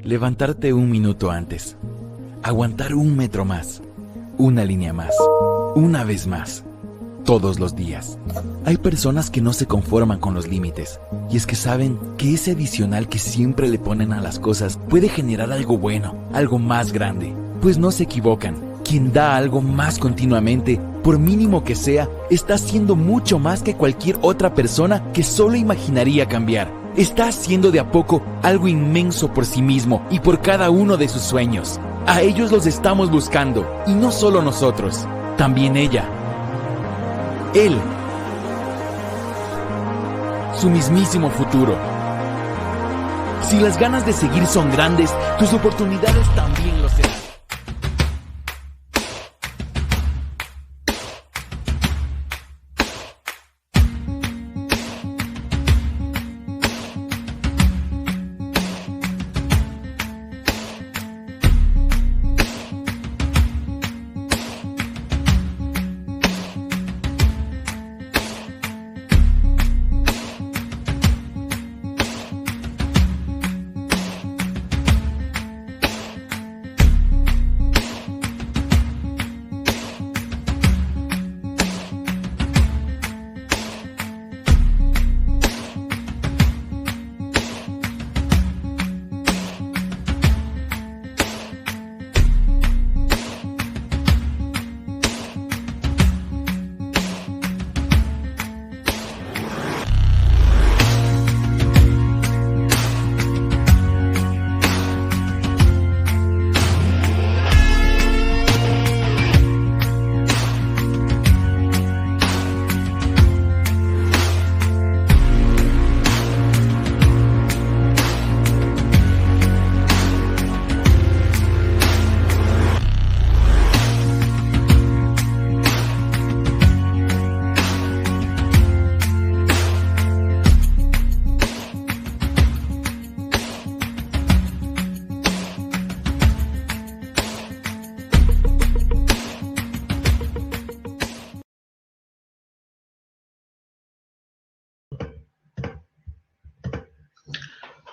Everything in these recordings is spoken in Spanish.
Levantarte un minuto antes. Aguantar un metro más. Una línea más. Una vez más. Todos los días. Hay personas que no se conforman con los límites, y es que saben que ese adicional que siempre le ponen a las cosas puede generar algo bueno, algo más grande. Pues no se equivocan, quien da algo más continuamente, por mínimo que sea, está haciendo mucho más que cualquier otra persona que solo imaginaría cambiar. Está haciendo de a poco algo inmenso por sí mismo y por cada uno de sus sueños. A ellos los estamos buscando, y no solo nosotros, también ella. Él, su mismísimo futuro. Si las ganas de seguir son grandes, tus oportunidades también lo serán.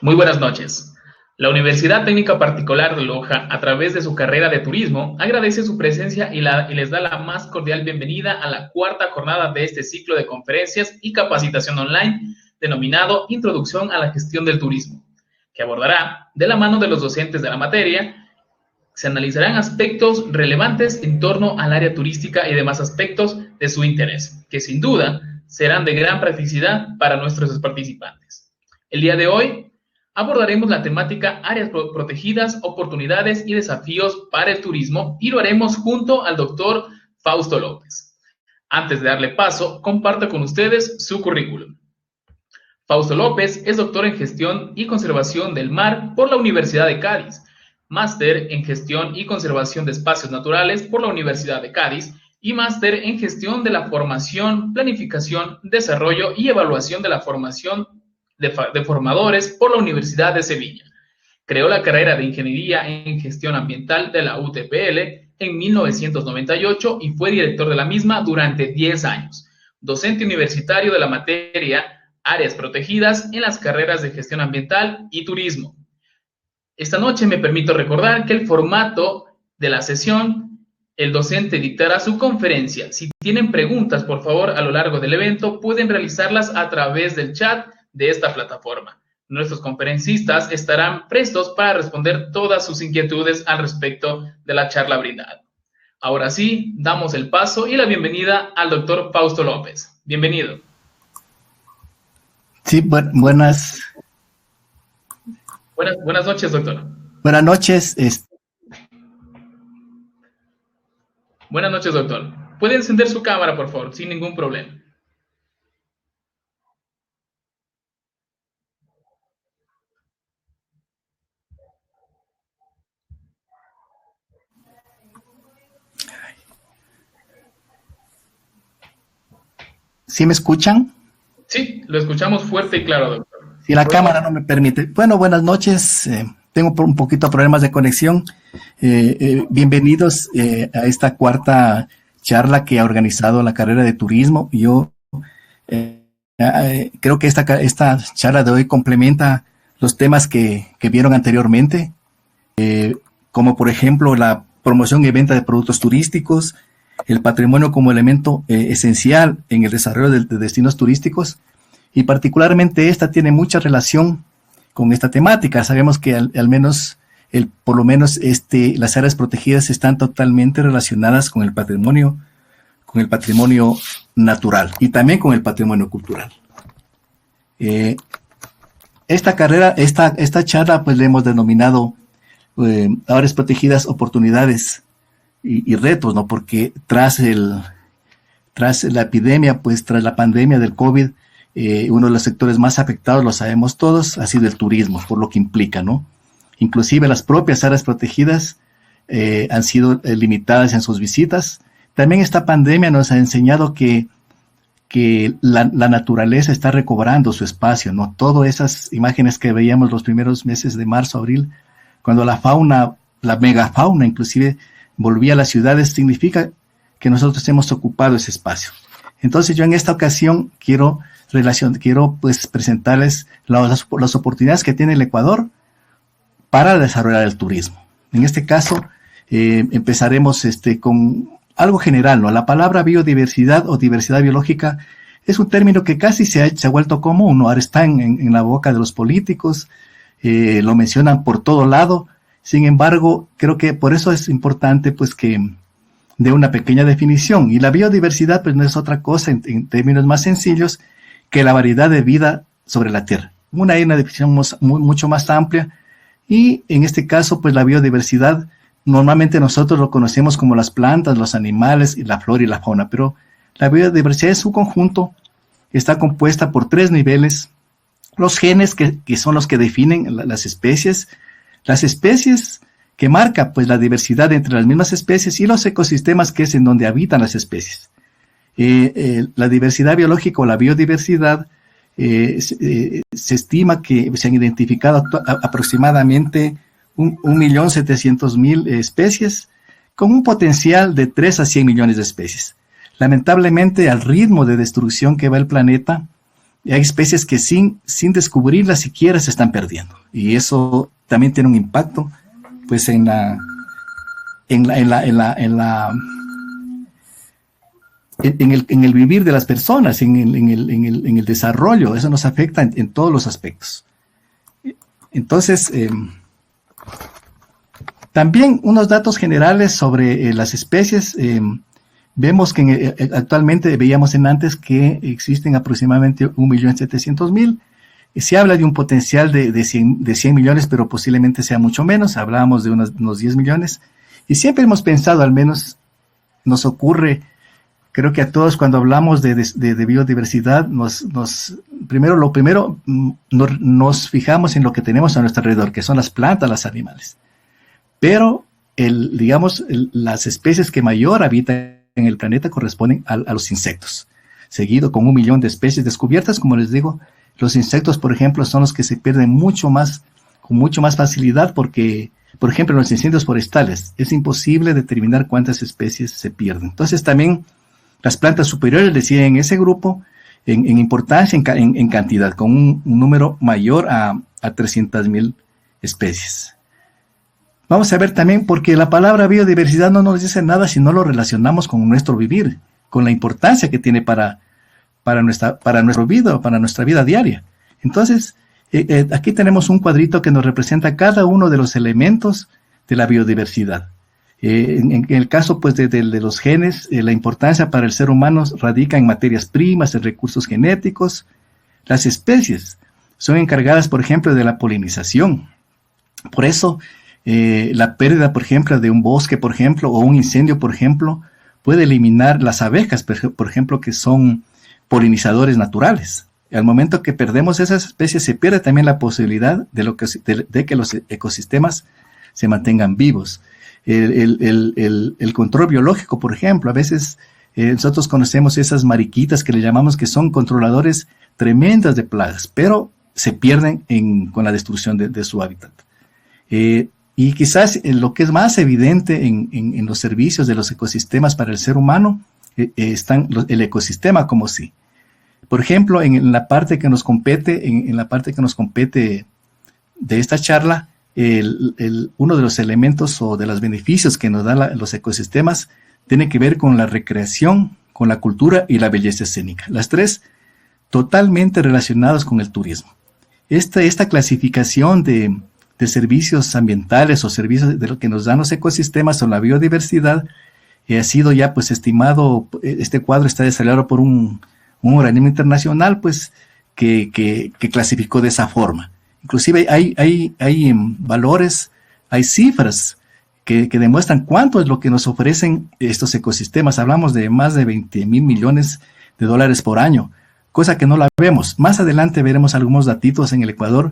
Muy buenas noches. La Universidad Técnica Particular de Loja, a través de su carrera de turismo, agradece su presencia y les da la más cordial bienvenida a la cuarta jornada de este ciclo de conferencias y capacitación online denominado Introducción a la Gestión del Turismo, que abordará, de la mano de los docentes de la materia, se analizarán aspectos relevantes en torno al área turística y demás aspectos de su interés, que sin duda serán de gran practicidad para nuestros participantes. El día de hoy abordaremos la temática áreas protegidas, oportunidades y desafíos para el turismo, y lo haremos junto al doctor Fausto López. Antes de darle paso, comparto con ustedes su currículum. Fausto López es doctor en Gestión y Conservación del Mar por la Universidad de Cádiz, máster en Gestión y Conservación de Espacios Naturales por la Universidad de Cádiz y máster en Gestión de la Formación, Planificación, Desarrollo y Evaluación de la Formación de Formadores por la Universidad de Sevilla. Creó la carrera de Ingeniería en Gestión Ambiental de la UTPL en 1998 y fue director de la misma durante 10 años. Docente universitario de la materia Áreas Protegidas en las carreras de Gestión Ambiental y Turismo. Esta noche me permito recordar que el formato de la sesión, el docente dictará su conferencia. Si tienen preguntas, por favor, a lo largo del evento, pueden realizarlas a través del chat de esta plataforma. Nuestros conferencistas estarán prestos para responder todas sus inquietudes al respecto de la charla brindada. Ahora sí, damos el paso y la bienvenida al doctor Fausto López. Bienvenido. Sí, buenas noches, doctor. Buenas noches. Buenas noches, doctor. Puede encender su cámara, por favor, sin ningún problema. ¿Sí me escuchan? Sí, lo escuchamos fuerte y claro, doctor. Si la cámara no me permite. Bueno, buenas noches. Tengo un poquito de problemas de conexión. Bienvenidos a esta cuarta charla que ha organizado la carrera de turismo. Yo creo que esta charla de hoy complementa los temas que vieron anteriormente. como por ejemplo la promoción y venta de productos turísticos, el patrimonio como elemento esencial en el desarrollo de destinos turísticos, y particularmente esta tiene mucha relación con esta temática. Sabemos que al menos, por lo menos las áreas protegidas están totalmente relacionadas con el patrimonio natural y también con el patrimonio cultural. Esta charla pues le hemos denominado áreas protegidas, oportunidades y retos, ¿no? Porque tras la epidemia, pues tras la pandemia del COVID, uno de los sectores más afectados, lo sabemos todos, ha sido el turismo, por lo que implica, ¿no? Inclusive las propias áreas protegidas han sido limitadas en sus visitas. También esta pandemia nos ha enseñado que la naturaleza está recobrando su espacio, ¿no? Todas esas imágenes que veíamos los primeros meses de marzo, abril, cuando la fauna, la megafauna inclusive, volvía a las ciudades, significa que nosotros hemos ocupado ese espacio. Entonces yo en esta ocasión quiero pues presentarles las oportunidades que tiene el Ecuador para desarrollar el turismo. En este caso empezaremos con algo general, ¿no? La palabra biodiversidad o diversidad biológica es un término que casi se ha vuelto común, ¿no? Ahora está en la boca de los políticos, lo mencionan por todo lado. Sin embargo, creo que por eso es importante pues que dé una pequeña definición. Y la biodiversidad pues no es otra cosa en términos más sencillos que la variedad de vida sobre la Tierra. Hay una definición mucho más amplia, y en este caso pues la biodiversidad normalmente nosotros lo conocemos como las plantas, los animales, y la flora y la fauna, pero la biodiversidad es su conjunto, está compuesta por 3 niveles: los genes, que son los que definen las especies que marca pues la diversidad entre las mismas especies, y los ecosistemas, que es en donde habitan las especies. La diversidad biológica o la biodiversidad, se estima que se han identificado aproximadamente 1.700.000 especies, con un potencial de 3 a 100 millones de especies. Lamentablemente, al ritmo de destrucción que va el planeta, hay especies que sin descubrirlas siquiera se están perdiendo. Y eso también tiene un impacto pues en el vivir de las personas, en el desarrollo. Eso nos afecta en todos los aspectos. Entonces, también unos datos generales sobre las especies. Vemos que actualmente, veíamos antes que existen aproximadamente 1.700.000. Se habla de un potencial de 100 millones, pero posiblemente sea mucho menos. Hablábamos de unos 10 millones. Y siempre hemos pensado, al menos nos ocurre, creo que a todos cuando hablamos de biodiversidad, lo primero nos fijamos en lo que tenemos a nuestro alrededor, que son las plantas, los animales. Pero, las especies que mayor habitan en el planeta corresponden a los insectos, seguido con 1 millón de especies descubiertas. Como les digo, los insectos, por ejemplo, son los que se pierden con mucho más facilidad, porque, por ejemplo, en los incendios forestales es imposible determinar cuántas especies se pierden. Entonces también las plantas superiores deciden en ese grupo en importancia, en cantidad, con un número mayor a 300.000 especies. Vamos a ver también, porque la palabra biodiversidad no nos dice nada si no lo relacionamos con nuestro vivir, con la importancia que tiene para nuestra vida diaria. Entonces, aquí tenemos un cuadrito que nos representa cada uno de los elementos de la biodiversidad. En el caso pues de los genes, la importancia para el ser humano radica en materias primas, en recursos genéticos. Las especies son encargadas, por ejemplo, de la polinización. Por eso, la pérdida, por ejemplo, de un bosque, por ejemplo, o un incendio, por ejemplo, puede eliminar las abejas, por ejemplo, que son polinizadores naturales. Al momento que perdemos esas especies, se pierde también la posibilidad de que los ecosistemas se mantengan vivos. El control biológico, por ejemplo, a veces nosotros conocemos esas mariquitas que le llamamos, que son controladores tremendas de plagas, pero se pierden con la destrucción de su hábitat. Y quizás lo que es más evidente en los servicios de los ecosistemas para el ser humano, están el ecosistema como sí. Por ejemplo, en la parte que nos compete, de esta charla, uno de los elementos o de los beneficios que nos dan los ecosistemas tiene que ver con la recreación, con la cultura y la belleza escénica. Las tres totalmente relacionadas con el turismo. Esta clasificación de servicios ambientales o servicios de lo que nos dan los ecosistemas o la biodiversidad ha sido ya pues estimado. Este cuadro está desarrollado por un organismo internacional pues que clasificó de esa forma. Inclusive hay valores, hay cifras que demuestran cuánto es lo que nos ofrecen estos ecosistemas. Hablamos de más de 20,000 millones de dólares por año, cosa que no la vemos. Más adelante veremos algunos datitos en el Ecuador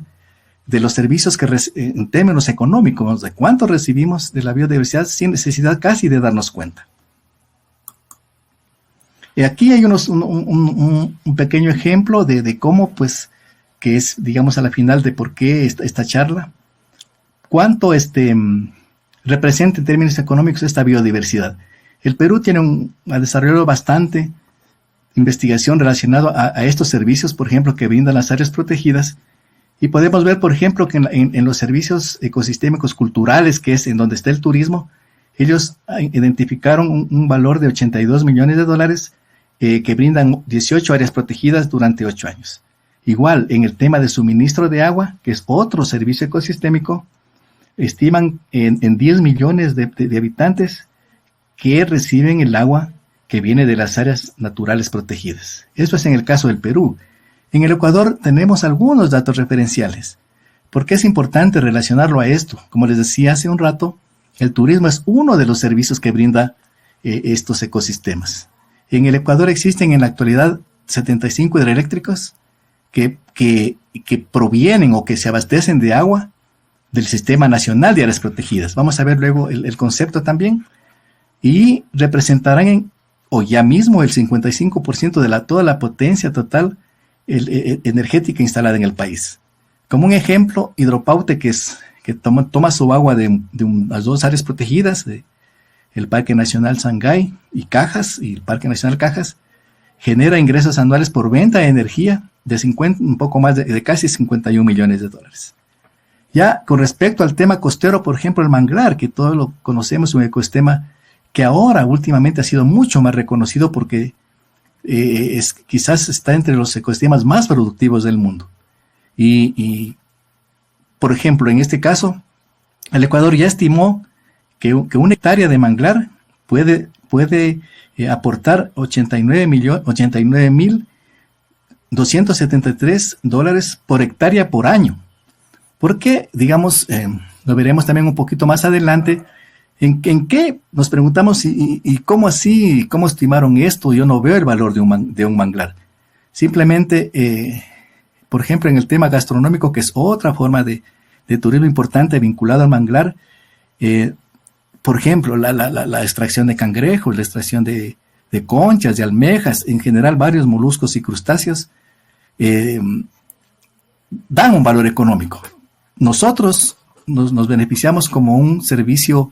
de los servicios que en términos económicos, de cuánto recibimos de la biodiversidad sin necesidad casi de darnos cuenta. Y aquí hay un pequeño ejemplo de cómo, pues, que es, digamos, a la final de por qué esta charla, cuánto representa en términos económicos esta biodiversidad. El Perú ha desarrollado bastante investigación relacionada a estos servicios, por ejemplo, que brindan las áreas protegidas, y podemos ver, por ejemplo, que en los servicios ecosistémicos culturales, que es en donde está el turismo, ellos identificaron un valor de 82 millones de dólares que brindan 18 áreas protegidas durante 8 años. Igual, en el tema de suministro de agua, que es otro servicio ecosistémico, estiman en 10 millones de habitantes que reciben el agua que viene de las áreas naturales protegidas. Esto es en el caso del Perú. En el Ecuador tenemos algunos datos referenciales. ¿Por qué es importante relacionarlo a esto? Como les decía hace un rato, el turismo es uno de los servicios que brinda estos ecosistemas. En el Ecuador existen en la actualidad 75 hidroeléctricos que provienen o que se abastecen de agua del Sistema Nacional de Áreas Protegidas. Vamos a ver luego el concepto también. Y representarán o ya mismo el 55% de toda la potencia total energética instalada en el país. Como un ejemplo, Hidropaute, que toma su agua de las dos áreas protegidas, el Parque Nacional Sangay y Cajas, y el Parque Nacional Cajas, genera ingresos anuales por venta de energía de un poco más de casi 51 millones de dólares. Ya con respecto al tema costero, por ejemplo, el manglar, que todos lo conocemos, un ecosistema que ahora últimamente ha sido mucho más reconocido porque quizás está entre los ecosistemas más productivos del mundo. Y por ejemplo, en este caso, el Ecuador ya estimó que una hectárea de manglar puede aportar 89.273 dólares por hectárea por año. Porque, digamos, lo veremos también un poquito más adelante, en qué nos preguntamos y cómo así, cómo estimaron esto. Yo no veo el valor de un manglar. Simplemente, por ejemplo, en el tema gastronómico, que es otra forma de turismo importante vinculado al manglar, por ejemplo, la extracción de cangrejos, la extracción de conchas, de almejas, en general varios moluscos y crustáceos, dan un valor económico. Nosotros nos beneficiamos como un servicio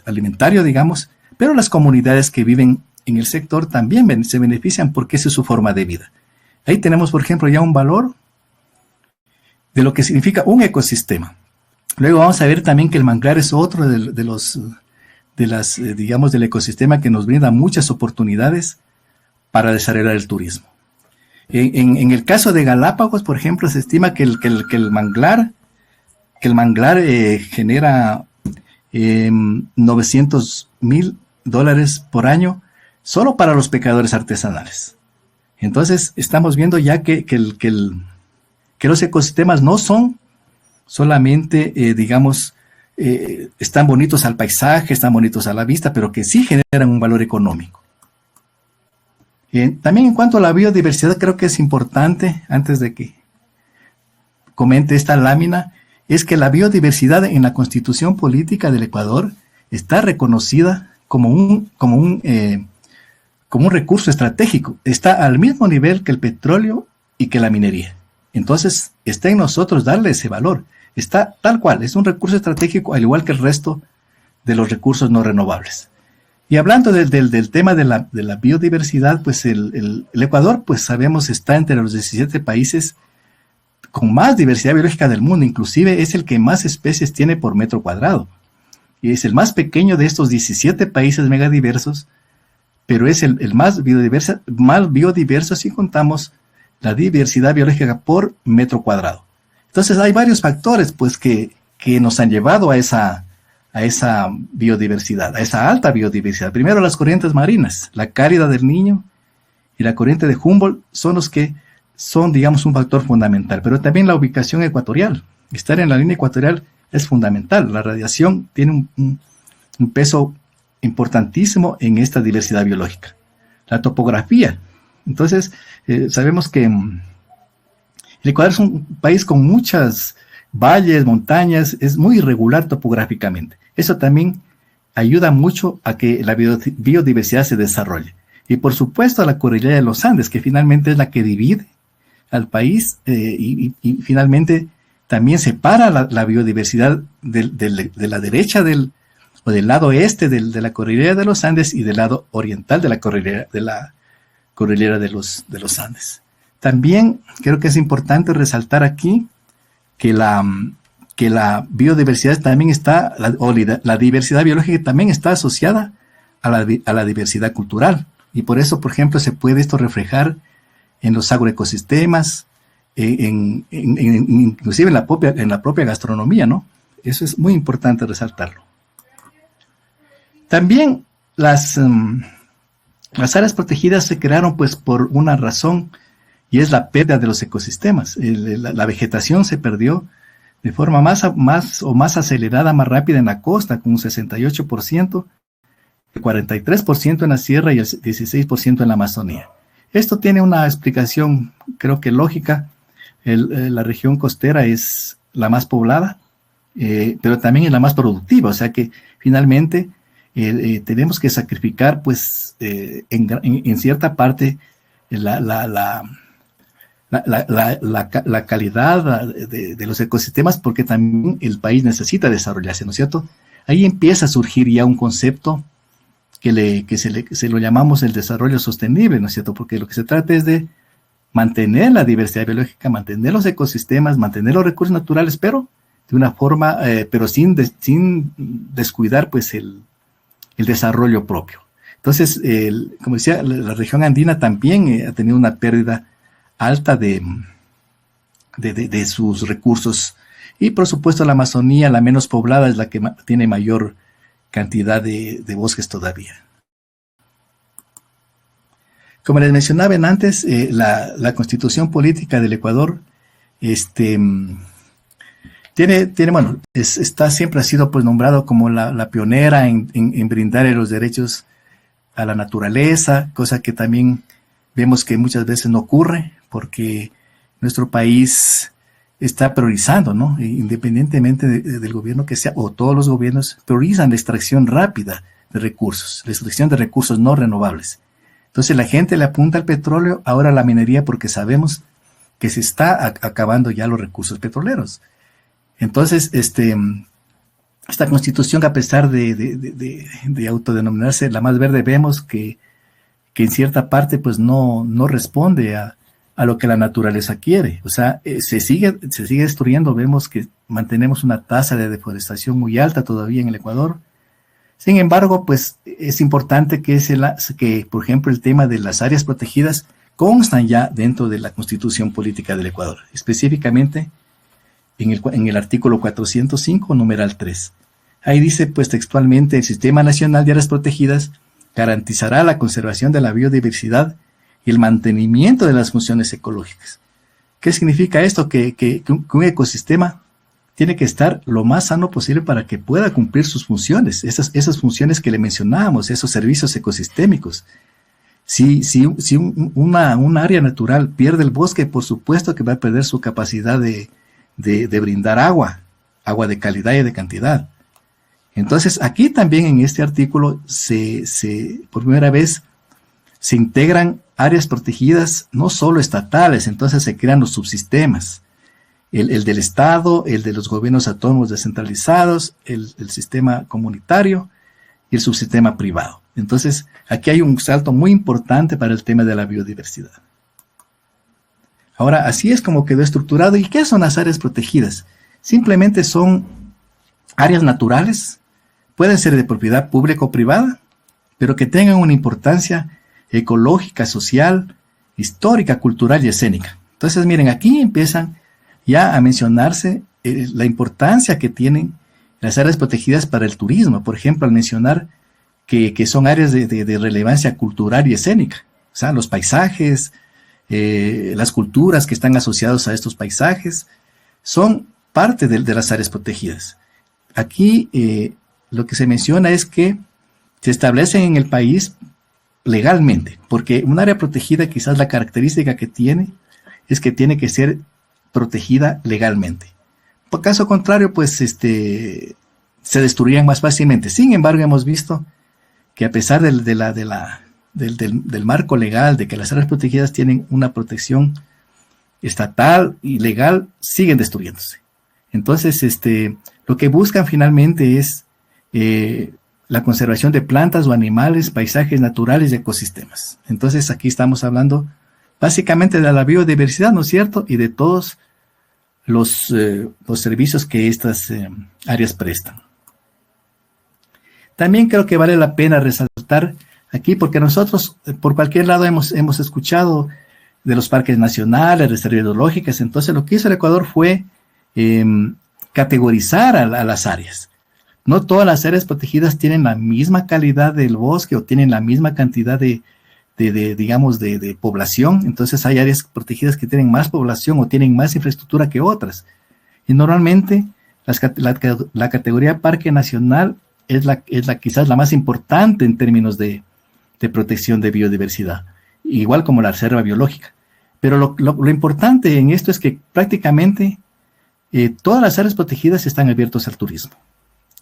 alimentario, digamos, pero las comunidades que viven en el sector también se benefician porque esa es su forma de vida. Ahí tenemos, por ejemplo, ya un valor de lo que significa un ecosistema. Luego vamos a ver también que el manglar es otro digamos, del ecosistema que nos brinda muchas oportunidades para desarrollar el turismo. En el caso de Galápagos, por ejemplo, se estima que el manglar genera 900,000 dólares por año solo para los pescadores artesanales. Entonces, estamos viendo ya que los ecosistemas no son solamente, digamos, están bonitos al paisaje, están bonitos a la vista, pero que sí generan un valor económico. También en cuanto a la biodiversidad, creo que es importante, antes de que comente esta lámina, es que la biodiversidad en la Constitución Política del Ecuador está reconocida como un recurso estratégico. Está al mismo nivel que el petróleo y que la minería. Entonces, está en nosotros darle ese valor. Está tal cual, es un recurso estratégico al igual que el resto de los recursos no renovables. Y hablando del tema de la biodiversidad, pues el Ecuador, pues sabemos, está entre los 17 países con más diversidad biológica del mundo, inclusive es el que más especies tiene por metro cuadrado. Y es el más pequeño de estos 17 países megadiversos, pero es el más biodiverso si contamos la diversidad biológica por metro cuadrado. Entonces hay varios factores pues, que nos han llevado a esa biodiversidad, a esa alta biodiversidad. Primero, las corrientes marinas, la cálida del Niño y la corriente de Humboldt son los que son, digamos, un factor fundamental, pero también la ubicación ecuatorial. Estar en la línea ecuatorial es fundamental. La radiación tiene un peso importantísimo en esta diversidad biológica. La topografía. Entonces, sabemos que el Ecuador es un país con muchas valles, montañas, es muy irregular topográficamente. Eso también ayuda mucho a que la biodiversidad se desarrolle. Y por supuesto la cordillera de los Andes, que finalmente es la que divide al país y finalmente también separa la biodiversidad de la derecha o del lado este de la cordillera de los Andes y del lado oriental de la cordillera de los Andes. También creo que es importante resaltar aquí que la biodiversidad también está, la diversidad biológica también está asociada a la diversidad cultural. Y por eso, por ejemplo, se puede esto reflejar en los agroecosistemas, inclusive en la propia gastronomía, ¿no? Eso es muy importante resaltarlo. También las áreas protegidas se crearon pues por una razón, y es la pérdida de los ecosistemas. La vegetación se perdió de forma más acelerada, más rápida en la costa, con un 68%, el 43% en la sierra y el 16% en la Amazonía. Esto tiene una explicación, creo que lógica. La región costera es la más poblada, pero también es la más productiva, o sea que finalmente tenemos que sacrificar, pues, en cierta parte la calidad de los ecosistemas, porque también el país necesita desarrollarse, ¿no es cierto? Ahí empieza a surgir ya un concepto que se lo llamamos el desarrollo sostenible, ¿no es cierto? Porque lo que se trata es de mantener la diversidad biológica, mantener los ecosistemas, mantener los recursos naturales, pero de una forma, pero sin descuidar pues el desarrollo propio. Entonces, como decía, la región andina también ha tenido una pérdida alta de sus recursos, y por supuesto la Amazonía, la menos poblada, es la que tiene mayor cantidad de bosques todavía. Como les mencionaba antes, la constitución política del Ecuador siempre ha sido pues nombrado como la pionera en brindar los derechos a la naturaleza, cosa que también vemos que muchas veces no ocurre, porque nuestro país está priorizando, ¿no? Independientemente del gobierno que sea, o todos los gobiernos priorizan la extracción rápida de recursos, la extracción de recursos no renovables. Entonces la gente le apunta al petróleo, ahora a la minería, porque sabemos que se está acabando ya los recursos petroleros. Entonces, esta constitución, a pesar de autodenominarse la más verde, vemos que en cierta parte pues no responde a lo que la naturaleza quiere. O sea, se sigue destruyendo. Vemos que mantenemos una tasa de deforestación muy alta todavía en el Ecuador. Sin embargo, pues es importante que, por ejemplo, el tema de las áreas protegidas constan ya dentro de la Constitución Política del Ecuador, específicamente en el artículo 405, numeral 3. Ahí dice, pues textualmente, el Sistema Nacional de Áreas Protegidas garantizará la conservación de la biodiversidad y el mantenimiento de las funciones ecológicas. ¿Qué significa esto? Que un ecosistema tiene que estar lo más sano posible para que pueda cumplir sus funciones, esas funciones que le mencionábamos, esos servicios ecosistémicos. Si un área natural pierde el bosque, por supuesto que va a perder su capacidad de brindar agua de calidad y de cantidad. Entonces, aquí también en este artículo por primera vez se integran áreas protegidas no solo estatales, entonces se crean los subsistemas, el del Estado, el de los gobiernos autónomos descentralizados, el sistema comunitario y el subsistema privado. Entonces, aquí hay un salto muy importante para el tema de la biodiversidad. Ahora, así es como quedó estructurado. ¿Y qué son las áreas protegidas? Simplemente son áreas naturales, pueden ser de propiedad pública o privada, pero que tengan una importancia ecológica, social, histórica, cultural y escénica. Entonces, miren, aquí empiezan ya a mencionarse la importancia que tienen las áreas protegidas para el turismo. Por ejemplo, al mencionar que son áreas de relevancia cultural y escénica. O sea, los paisajes, las culturas que están asociados a estos paisajes, son parte de las áreas protegidas. Aquí lo que se menciona es que se establecen en el país legalmente, porque un área protegida, quizás la característica que tiene es que tiene que ser protegida legalmente. Por caso contrario, pues se destruirían más fácilmente. Sin embargo, hemos visto que a pesar del marco legal, de que las áreas protegidas tienen una protección estatal y legal, siguen destruyéndose. Entonces, lo que buscan finalmente es la conservación de plantas o animales, paisajes naturales y ecosistemas. Entonces, aquí estamos hablando básicamente de la biodiversidad, ¿no es cierto? Y de todos los servicios que estas áreas prestan. También creo que vale la pena resaltar aquí, porque nosotros por cualquier lado hemos escuchado de los parques nacionales, reservas biológicas. Entonces lo que hizo el Ecuador fue categorizar a las áreas. No todas las áreas protegidas tienen la misma calidad del bosque o tienen la misma cantidad de población. Entonces hay áreas protegidas que tienen más población o tienen más infraestructura que otras. Y normalmente la categoría Parque Nacional es quizás la más importante en términos de protección de biodiversidad, igual como la reserva biológica. Pero lo importante en esto es que prácticamente todas las áreas protegidas están abiertas al turismo.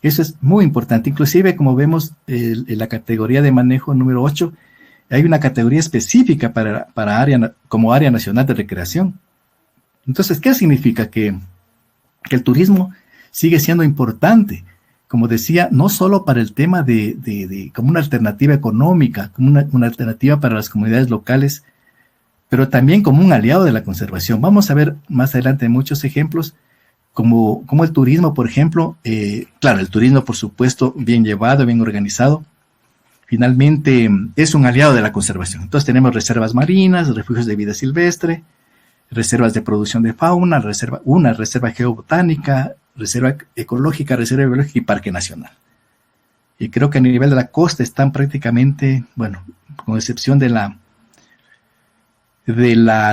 Eso es muy importante. Inclusive, como vemos en la categoría de manejo número 8, hay una categoría específica como área nacional de recreación. Entonces, ¿qué significa? Que el turismo sigue siendo importante, como decía, no solo para el tema como una alternativa económica, como una alternativa para las comunidades locales, pero también como un aliado de la conservación. Vamos a ver más adelante muchos ejemplos, como el turismo, por ejemplo. Claro, el turismo, por supuesto, bien llevado, bien organizado, finalmente es un aliado de la conservación. Entonces tenemos reservas marinas, refugios de vida silvestre, reservas de producción de fauna, una reserva geobotánica, reserva ecológica, reserva biológica y parque nacional. Y creo que a nivel de la costa están prácticamente, bueno, con excepción de la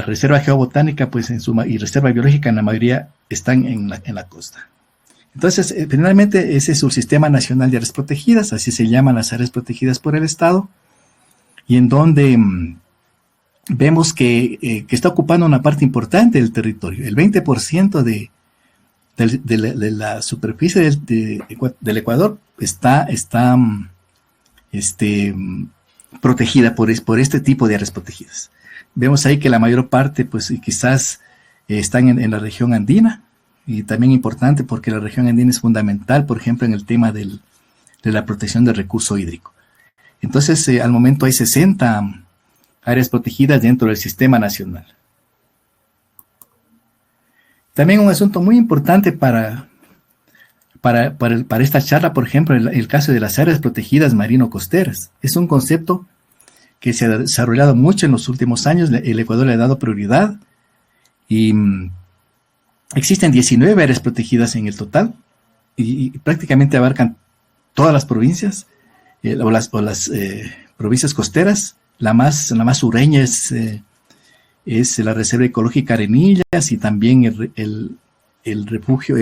reserva geobotánica, pues y reserva biológica, en la mayoría están en la costa. Entonces, finalmente, ese es el Sistema Nacional de Áreas Protegidas, así se llaman las áreas protegidas por el Estado, y en donde vemos que está ocupando una parte importante del territorio. El 20% de la superficie del Ecuador está protegida por este tipo de áreas protegidas. Vemos ahí que la mayor parte, pues quizás están en la región andina, y también importante porque la región andina es fundamental, por ejemplo, en el tema de la protección del recurso hídrico. Entonces, al momento hay 60 áreas protegidas dentro del sistema nacional. También un asunto muy importante para esta charla, por ejemplo, el caso de las áreas protegidas marino-costeras. Es un concepto que se ha desarrollado mucho en los últimos años. El Ecuador le ha dado prioridad y existen 19 áreas protegidas en el total y prácticamente abarcan todas las provincias o las provincias costeras. La más sureña es la Reserva Ecológica Arenillas y también el refugio,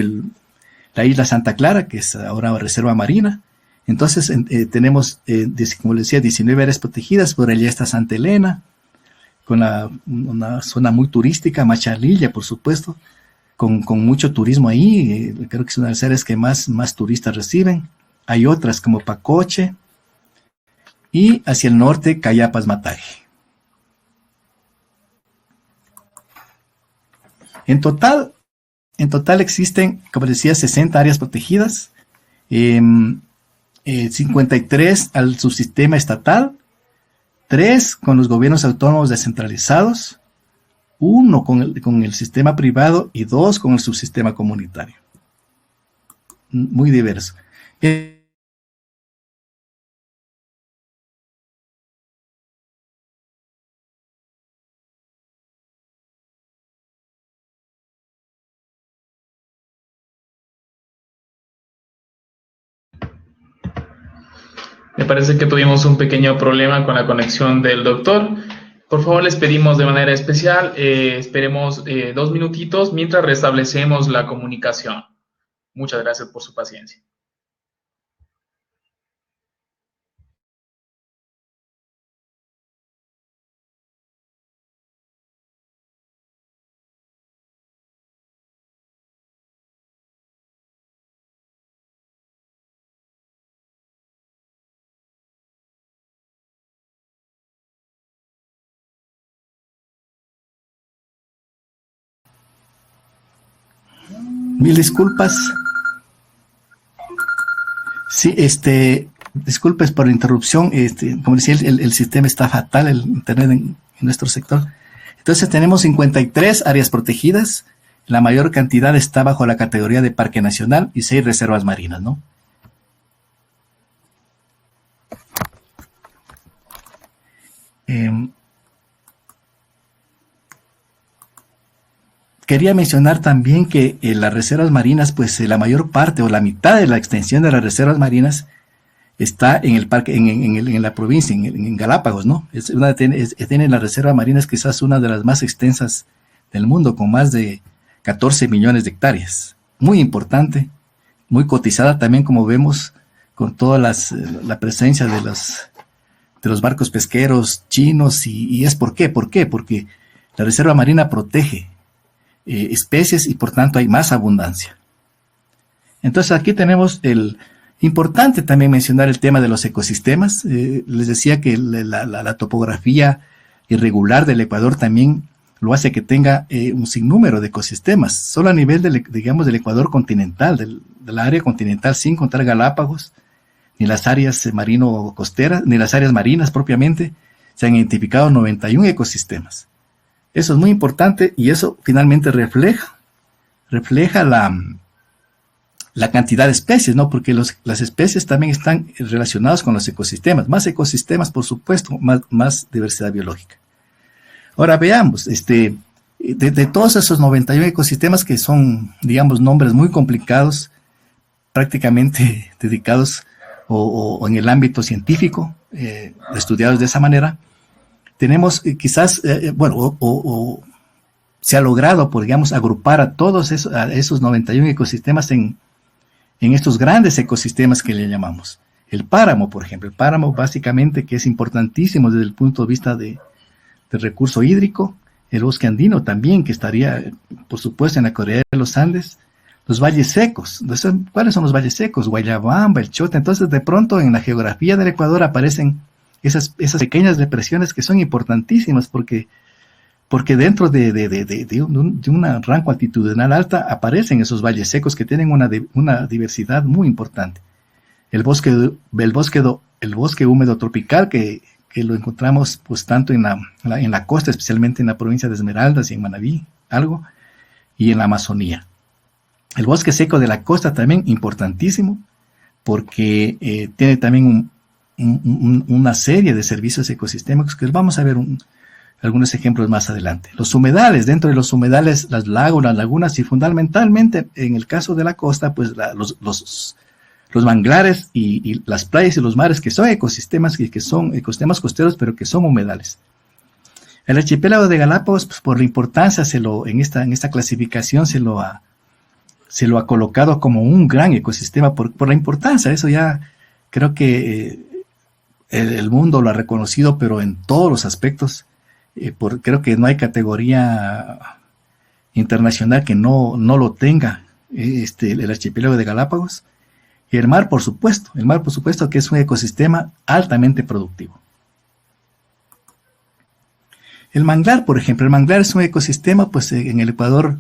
la isla Santa Clara, que es ahora reserva marina. Entonces tenemos, como les decía, 19 áreas protegidas. Por allá está Santa Elena, con una zona muy turística, Machalilla, por supuesto, con mucho turismo ahí. Creo que es una de las áreas que más turistas reciben. Hay otras como Pacoche y hacia el norte Cayapas, Mataje. En total existen, como decía, 60 áreas protegidas, 53 al subsistema estatal, 3 con los gobiernos autónomos descentralizados, uno con el sistema privado y dos con el subsistema comunitario. Muy diverso. Me parece que tuvimos un pequeño problema con la conexión del doctor. Por favor, les pedimos de manera especial, esperemos 2 minutitos mientras restablecemos la comunicación. Muchas gracias por su paciencia. Mil disculpas. Sí, disculpes por la interrupción. Como decía, el sistema está fatal, el internet en nuestro sector. Entonces tenemos 53 áreas protegidas. La mayor cantidad está bajo la categoría de Parque Nacional y 6 reservas marinas, ¿no? Quería mencionar también que las reservas marinas, pues la mayor parte o la mitad de la extensión de las reservas marinas está en el parque, en la provincia, en Galápagos, ¿no? Tiene las reservas marinas quizás una de las más extensas del mundo, con más de 14 millones de hectáreas. Muy importante, muy cotizada también, como vemos, con toda la presencia de los barcos pesqueros chinos. ¿Y es por qué? ¿Por qué? Porque la reserva marina protege especies y por tanto hay más abundancia. Entonces aquí tenemos importante también mencionar el tema de los ecosistemas. Les decía que la topografía irregular del Ecuador también lo hace que tenga un sinnúmero de ecosistemas. Solo a nivel del Ecuador continental, de la área continental, sin contar Galápagos, ni las áreas marino-costeras, ni las áreas marinas propiamente, se han identificado 91 ecosistemas. Eso es muy importante y eso finalmente refleja la cantidad de especies, ¿no? Porque las especies también están relacionadas con los ecosistemas. Más ecosistemas, por supuesto, más diversidad biológica. Ahora veamos, de todos esos 91 ecosistemas que son, digamos, nombres muy complicados, prácticamente dedicados o en el ámbito científico, estudiados de esa manera, tenemos quizás, se ha logrado, digamos, agrupar a todos esos 91 ecosistemas en estos grandes ecosistemas que le llamamos. El páramo, por ejemplo, el páramo básicamente que es importantísimo desde el punto de vista del recurso hídrico, el bosque andino también, que estaría, por supuesto, en la cordillera de los Andes, los valles secos. Entonces, ¿cuáles son los valles secos? Guayabamba, el Chota. Entonces, de pronto, en la geografía del Ecuador aparecen esas pequeñas depresiones que son importantísimas porque dentro de un rango altitudinal alta aparecen esos valles secos que tienen una diversidad muy importante. El bosque húmedo tropical que lo encontramos pues tanto en la costa, especialmente en la provincia de Esmeraldas y en Manabí, y en la Amazonía. El bosque seco de la costa también importantísimo porque tiene también una serie de servicios ecosistémicos que vamos a ver algunos ejemplos más adelante. Los humedales, dentro de los humedales, las lagunas y fundamentalmente en el caso de la costa, pues los manglares y las playas y los mares que son ecosistemas costeros, pero que son humedales. El archipiélago de Galápagos, pues por la importancia, en esta clasificación se lo ha colocado como un gran ecosistema por la importancia. Eso ya creo que el mundo lo ha reconocido, pero en todos los aspectos. Creo que no hay categoría internacional que no lo tenga el archipiélago de Galápagos. Y el mar, por supuesto, que es un ecosistema altamente productivo. El manglar, por ejemplo, el manglar es un ecosistema, pues en el Ecuador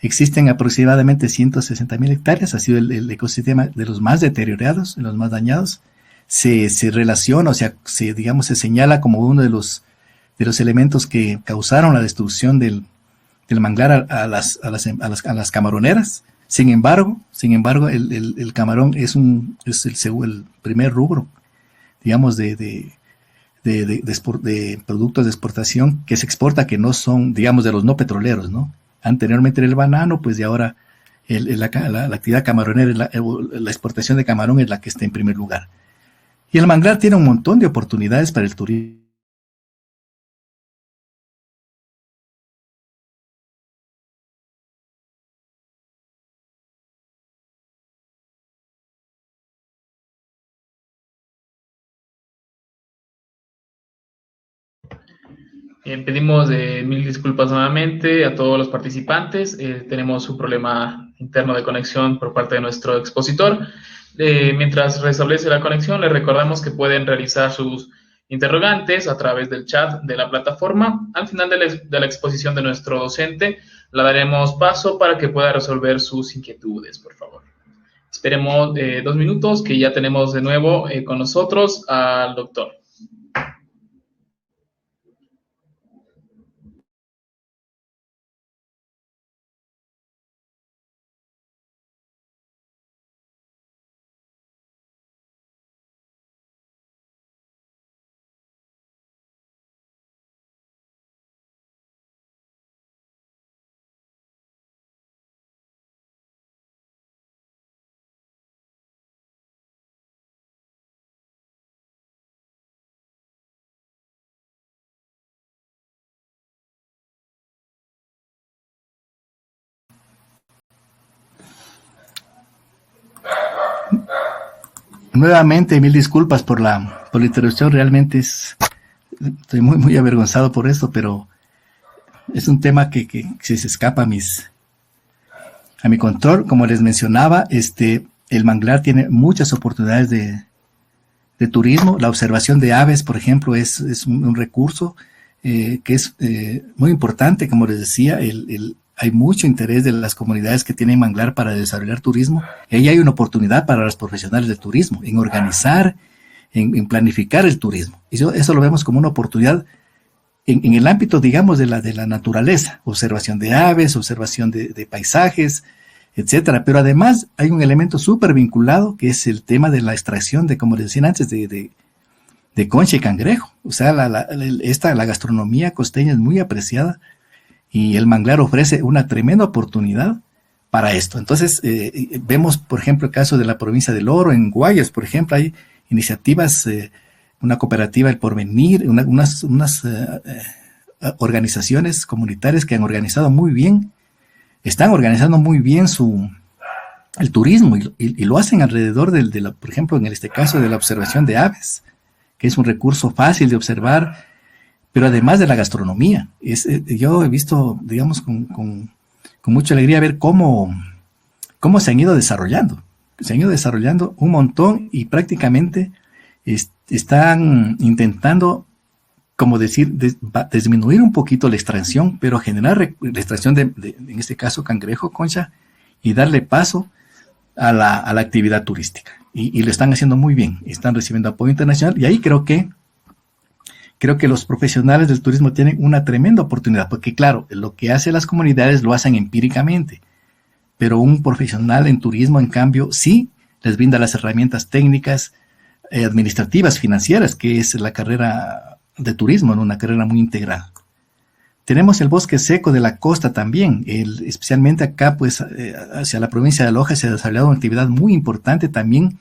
existen aproximadamente 160,000 hectáreas, ha sido el ecosistema de los más deteriorados, de los más dañados. Se relaciona, o sea, se señala como uno de los elementos que causaron la destrucción del del manglar a las camaroneras. Sin embargo, el camarón es el primer rubro, digamos, de productos de exportación que se exporta, que no son, digamos, de los no petroleros, ¿no? Anteriormente era el banano, pues, y ahora la actividad camaronera, la exportación de camarón es la que está en primer lugar. Y el manglar tiene un montón de oportunidades para el turismo. Pedimos mil disculpas nuevamente a todos los participantes. Tenemos un problema interno de conexión por parte de nuestro expositor. Mientras restablece la conexión, les recordamos que pueden realizar sus interrogantes a través del chat de la plataforma. Al final de la exposición de nuestro docente, le daremos paso para que pueda resolver sus inquietudes, por favor. Esperemos 2 minutos, que ya tenemos de nuevo con nosotros al doctor. Nuevamente, mil disculpas por la interrupción. Realmente estoy muy, muy avergonzado por esto, pero es un tema que se escapa a mi control. Como les mencionaba, el manglar tiene muchas oportunidades de turismo. La observación de aves, por ejemplo, es un recurso que es muy importante. Como les decía, hay mucho interés de las comunidades que tienen manglar para desarrollar turismo. Y ahí hay una oportunidad para los profesionales de turismo en organizar, en planificar el turismo. Y eso lo vemos como una oportunidad en el ámbito, digamos, de la naturaleza, observación de aves, observación de paisajes, etcétera. Pero además hay un elemento súper vinculado, que es el tema de la extracción de, como les decía antes, de concha y cangrejo. O sea, la gastronomía costeña es muy apreciada y el manglar ofrece una tremenda oportunidad para esto. Entonces, vemos, por ejemplo, el caso de la provincia del Oro, en Guayas, por ejemplo, hay iniciativas, una cooperativa, El Porvenir, unas organizaciones comunitarias que han organizado muy bien, están organizando muy bien el turismo y lo hacen alrededor por ejemplo, en este caso de la observación de aves, que es un recurso fácil de observar, pero además de la gastronomía. Yo he visto, digamos, con mucha alegría ver cómo se han ido desarrollando. Se han ido desarrollando un montón y prácticamente están intentando, como decir, disminuir un poquito la extracción, pero generar la extracción en este caso, cangrejo, concha, y darle paso a la actividad turística. Y lo están haciendo muy bien. Están recibiendo apoyo internacional y ahí creo que los profesionales del turismo tienen una tremenda oportunidad, porque claro, lo que hacen las comunidades lo hacen empíricamente, pero un profesional en turismo, en cambio, sí les brinda las herramientas técnicas, administrativas, financieras, que es la carrera de turismo, ¿no? Una carrera muy integral. Tenemos el bosque seco de la costa también, especialmente acá, pues, hacia la provincia de Loja se ha desarrollado una actividad muy importante también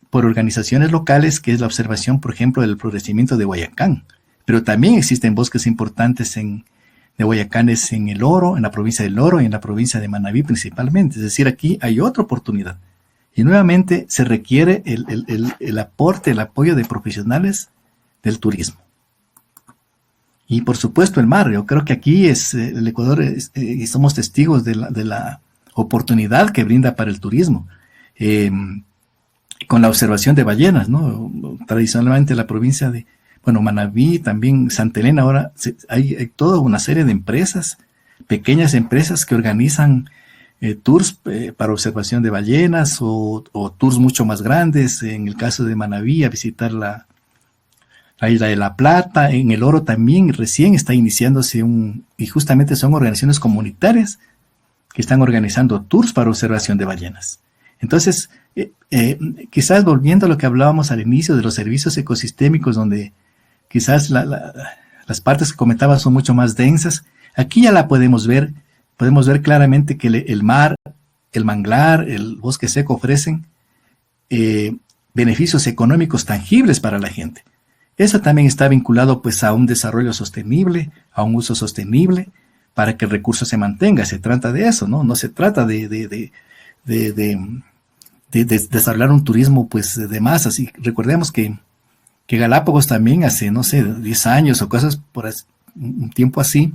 por organizaciones locales, que es la observación, por ejemplo, del florecimiento de guayacán. Pero también existen bosques importantes de guayacanes en el Oro, en la provincia del Oro y en la provincia de Manabí principalmente. Es decir, aquí hay otra oportunidad. Y nuevamente se requiere el aporte, el apoyo de profesionales del turismo. Y por supuesto el mar. Yo creo que aquí el Ecuador y somos testigos de la oportunidad que brinda para el turismo. Con la observación de ballenas, ¿no? Tradicionalmente la provincia de, Manabí, también Santa Elena, ahora hay toda una serie de empresas, pequeñas empresas que organizan tours para observación de ballenas o tours mucho más grandes, en el caso de Manabí, a visitar la la Isla de la Plata, en el Oro también recién está iniciándose y justamente son organizaciones comunitarias que están organizando tours para observación de ballenas. Entonces, quizás volviendo a lo que hablábamos al inicio de los servicios ecosistémicos, donde quizás las partes que comentaba son mucho más densas, aquí ya la podemos ver claramente que el mar, el manglar, el bosque seco ofrecen beneficios económicos tangibles para la gente. Eso también está vinculado pues a un desarrollo sostenible, a un uso sostenible, para que el recurso se mantenga. Se trata de eso, ¿no? No se trata de desarrollar un turismo pues de masas. Y recordemos que Galápagos también hace, no sé, 10 años o cosas por un tiempo así,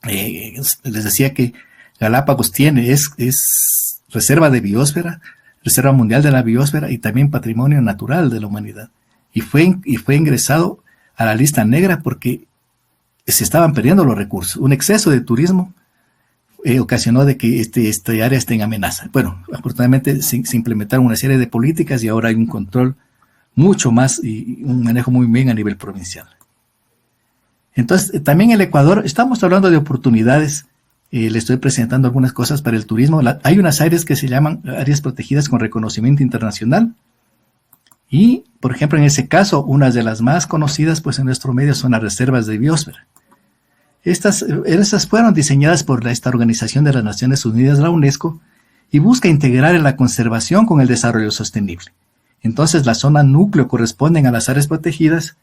les decía que Galápagos es reserva de biosfera, reserva mundial de la biosfera y también patrimonio natural de la humanidad. Y fue ingresado a la lista negra porque se estaban perdiendo los recursos. Un exceso de turismo ocasionó de que esta área esté en amenaza. Bueno, afortunadamente se implementaron una serie de políticas y ahora hay un control mucho más y un manejo muy bien a nivel provincial. Entonces, también el Ecuador, estamos hablando de oportunidades. Le estoy presentando algunas cosas para el turismo. Hay unas áreas que se llaman áreas protegidas con reconocimiento internacional. Y, por ejemplo, en ese caso, una de las más conocidas pues en nuestro medio son las reservas de biosfera. Estas fueron diseñadas por esta Organización de las Naciones Unidas, la UNESCO, y busca integrar en la conservación con el desarrollo sostenible. Entonces, la zona núcleo corresponden a las áreas protegidas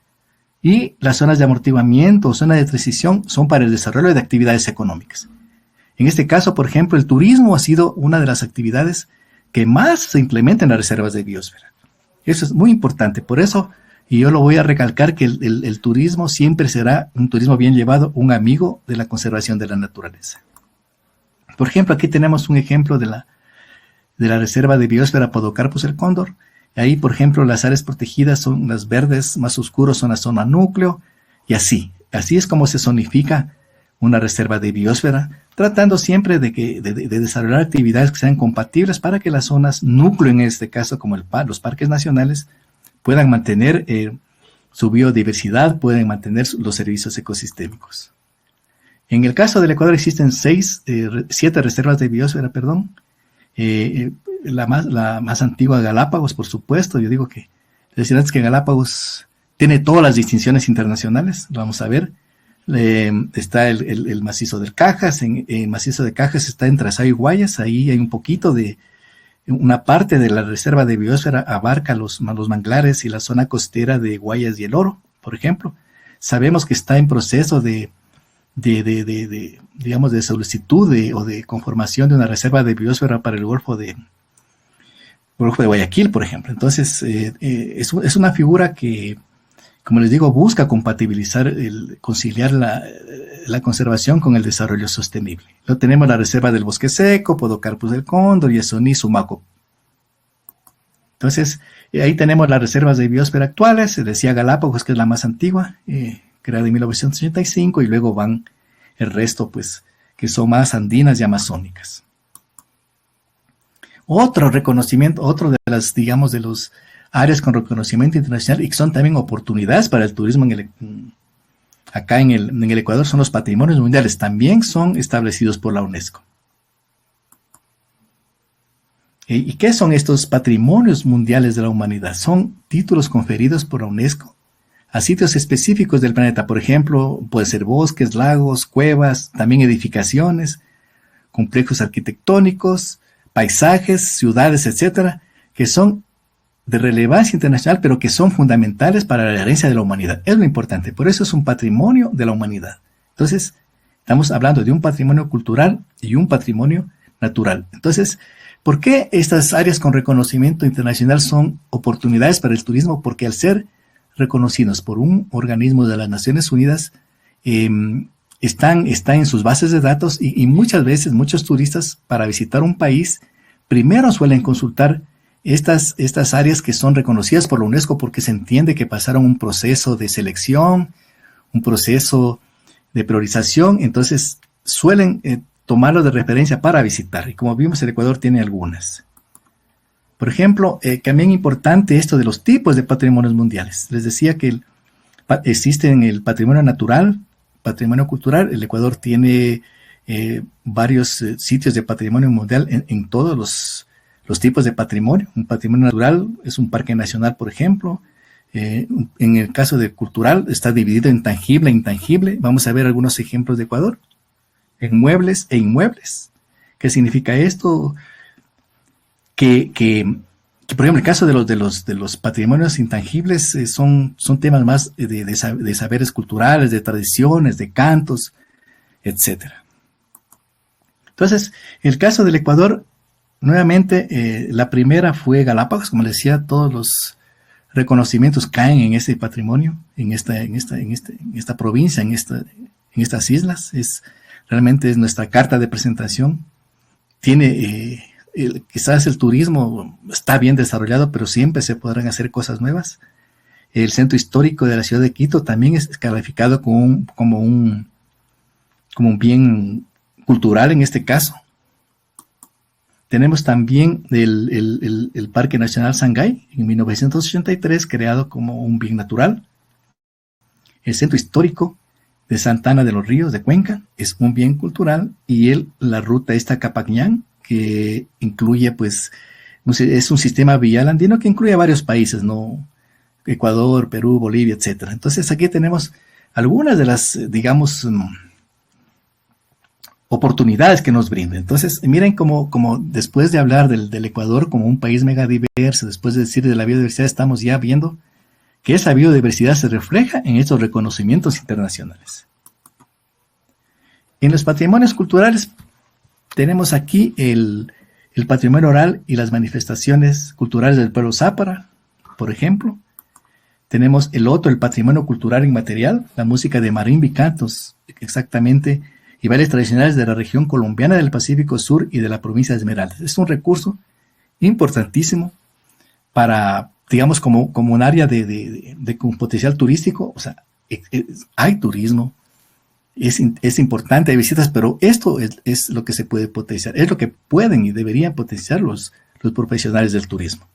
y las zonas de amortiguamiento o zonas de transición son para el desarrollo de actividades económicas. En este caso, por ejemplo, el turismo ha sido una de las actividades que más se implementa en las reservas de biosfera. Eso es muy importante. Por eso, y yo lo voy a recalcar, que el turismo siempre será un turismo bien llevado, un amigo de la conservación de la naturaleza. Por ejemplo, aquí tenemos un ejemplo de la reserva de biosfera Podocarpus el cóndor. Ahí, por ejemplo, las áreas protegidas son las verdes, más oscuros son la zona núcleo, y así. Así es como se zonifica una reserva de biosfera, tratando siempre de desarrollar actividades que sean compatibles para que las zonas núcleo, en este caso como los parques nacionales, puedan mantener su biodiversidad, pueden mantener los servicios ecosistémicos. En el caso del Ecuador existen 7 reservas de biosfera, la más antigua, Galápagos, por supuesto. Yo digo que decir antes que Galápagos tiene todas las distinciones internacionales, lo vamos a ver. Está el macizo del Cajas. En el macizo de Cajas está entre Azayo y Guayas. Ahí hay un poquito de una parte de la reserva de biosfera, abarca los manglares y la zona costera de Guayas y el Oro, por ejemplo. Sabemos que está en proceso de solicitud o de conformación de una reserva de biosfera para el Golfo de Guayaquil, por ejemplo. Entonces, es una figura que, como les digo, busca compatibilizar, conciliar la conservación con el desarrollo sostenible. Lo tenemos la reserva del bosque seco, Podocarpus del cóndor, Yesoní, Sumaco. Entonces, ahí tenemos las reservas de biosfera actuales. Se decía Galápagos, que es la más antigua, creada en 1985, y luego van el resto, pues, que son más andinas y amazónicas. Otro de las, digamos, de los áreas con reconocimiento internacional y que son también oportunidades para el turismo acá en el Ecuador son los patrimonios mundiales. También son establecidos por la UNESCO. ¿Y qué son estos patrimonios mundiales de la humanidad? Son títulos conferidos por la UNESCO a sitios específicos del planeta. Por ejemplo, puede ser bosques, lagos, cuevas, también edificaciones, complejos arquitectónicos, paisajes, ciudades, etcétera, que son de relevancia internacional, pero que son fundamentales para la herencia de la humanidad. Es lo importante. Por eso es un patrimonio de la humanidad. Entonces, estamos hablando de un patrimonio cultural y un patrimonio natural. Entonces, ¿por qué estas áreas con reconocimiento internacional son oportunidades para el turismo? Porque al ser reconocidos por un organismo de las Naciones Unidas, están en sus bases de datos y muchas veces muchos turistas, para visitar un país, primero suelen consultar estas áreas que son reconocidas por la UNESCO, porque se entiende que pasaron un proceso de selección, un proceso de priorización. Entonces suelen tomarlo de referencia para visitar, y como vimos, el Ecuador tiene algunas. Por ejemplo, también importante esto de los tipos de patrimonios mundiales. Les decía que existe en el patrimonio natural, patrimonio cultural. El Ecuador tiene varios sitios de patrimonio mundial en todos los tipos de patrimonio. Un patrimonio natural es un parque nacional, por ejemplo. En el caso de cultural está dividido en tangible e intangible. Vamos a ver algunos ejemplos de Ecuador. En muebles e inmuebles. ¿Qué significa esto? Que por ejemplo, el caso de los patrimonios intangibles son temas más de saberes culturales, de tradiciones, de cantos, etcétera. Entonces, el caso del Ecuador, nuevamente, la primera fue Galápagos. Como les decía, todos los reconocimientos caen en ese patrimonio, en esta provincia, en estas islas. Realmente es nuestra carta de presentación. Tiene, quizás el turismo está bien desarrollado, pero siempre se podrán hacer cosas nuevas. El centro histórico de la ciudad de Quito también es calificado como un bien cultural en este caso. Tenemos también el Parque Nacional Sangay, en 1983, creado como un bien natural. El centro histórico de Santa Ana de los Ríos, de Cuenca, es un bien cultural. Y la ruta Capacñán, que incluye, pues, es un sistema vial andino que incluye a varios países, ¿no? Ecuador, Perú, Bolivia, etcétera. Entonces aquí tenemos algunas de las, digamos, oportunidades que nos brinda. Entonces, miren como después de hablar del Ecuador como un país megadiverso, después de decir de la biodiversidad, estamos ya viendo que esa biodiversidad se refleja en estos reconocimientos internacionales. En los patrimonios culturales tenemos aquí el patrimonio oral y las manifestaciones culturales del pueblo zápara, por ejemplo. Tenemos el patrimonio cultural inmaterial, la música de marimba y cantos, exactamente, y bailes tradicionales de la región colombiana del Pacífico Sur y de la provincia de Esmeraldas. Es un recurso importantísimo para, digamos, como un área con potencial turístico. O sea, hay turismo, es importante, hay visitas, pero esto es lo que se puede potenciar, es lo que pueden y deberían potenciar los profesionales del turismo.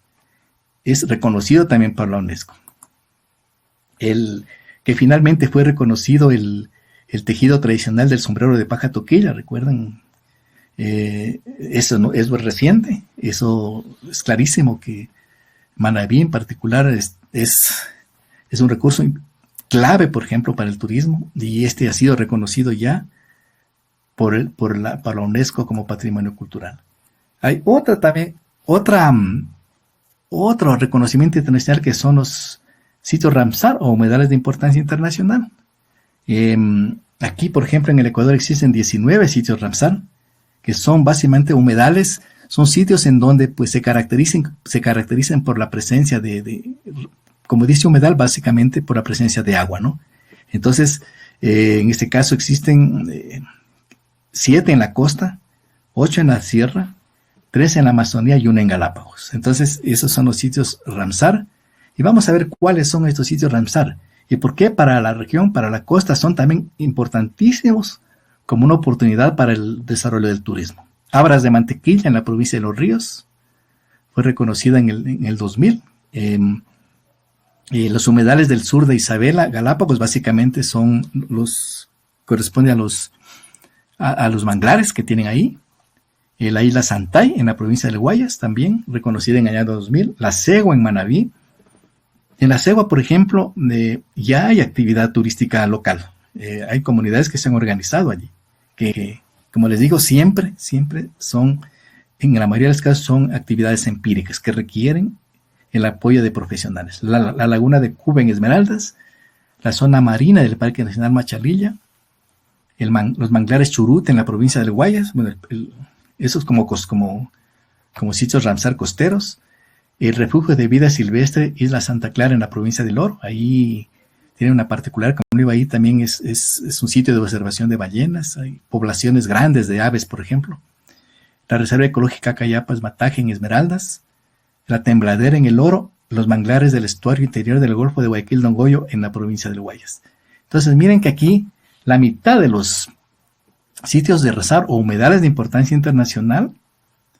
Es reconocido también por la UNESCO. Que finalmente fue reconocido el tejido tradicional del sombrero de paja toquilla, ¿recuerdan? Eso no es reciente, eso es clarísimo que Manabí en particular es un recurso clave, por ejemplo, para el turismo, y ha sido reconocido ya por la UNESCO como patrimonio cultural. Hay otro reconocimiento internacional que son los sitios Ramsar o humedales de importancia internacional. Aquí, por ejemplo, en el Ecuador existen 19 sitios Ramsar, que son básicamente humedales, son sitios en donde pues se caracterizan por la presencia como dice humedal, básicamente por la presencia de agua, ¿no? Entonces, en este caso existen 7 en la costa, 8 en la sierra, 3 en la Amazonía y 1 en Galápagos. Entonces, esos son los sitios Ramsar. Y vamos a ver cuáles son estos sitios Ramsar y por qué para la región, para la costa, son también importantísimos como una oportunidad para el desarrollo del turismo. Abras de Mantequilla, en la provincia de Los Ríos, fue reconocida en el 2000. Los humedales del sur de Isabela, Galápagos, básicamente corresponden a los manglares que tienen ahí. La isla Santay, en la provincia del Guayas, también reconocida en el año 2000. La Cegua, en Manabí. En la Cegua, por ejemplo, ya hay actividad turística local. Hay comunidades que se han organizado allí, que, como les digo, siempre son, en la mayoría de los casos, son actividades empíricas que requieren el apoyo de profesionales. La laguna de Cuba en Esmeraldas, la zona marina del Parque Nacional Machalilla, los manglares Churut en la provincia del Guayas, bueno, esos como sitios Ramsar costeros. El refugio de vida silvestre Isla Santa Clara en la provincia del Oro, ahí tiene una particular, como iba ahí también es un sitio de observación de ballenas, hay poblaciones grandes de aves, por ejemplo. La Reserva Ecológica Cayapas Mataje en Esmeraldas, la Tembladera en el Oro, los manglares del estuario interior del Golfo de Guayaquil-Dongoyo en la provincia del Guayas. Entonces miren que aquí la mitad de los sitios de Ramsar o humedales de importancia internacional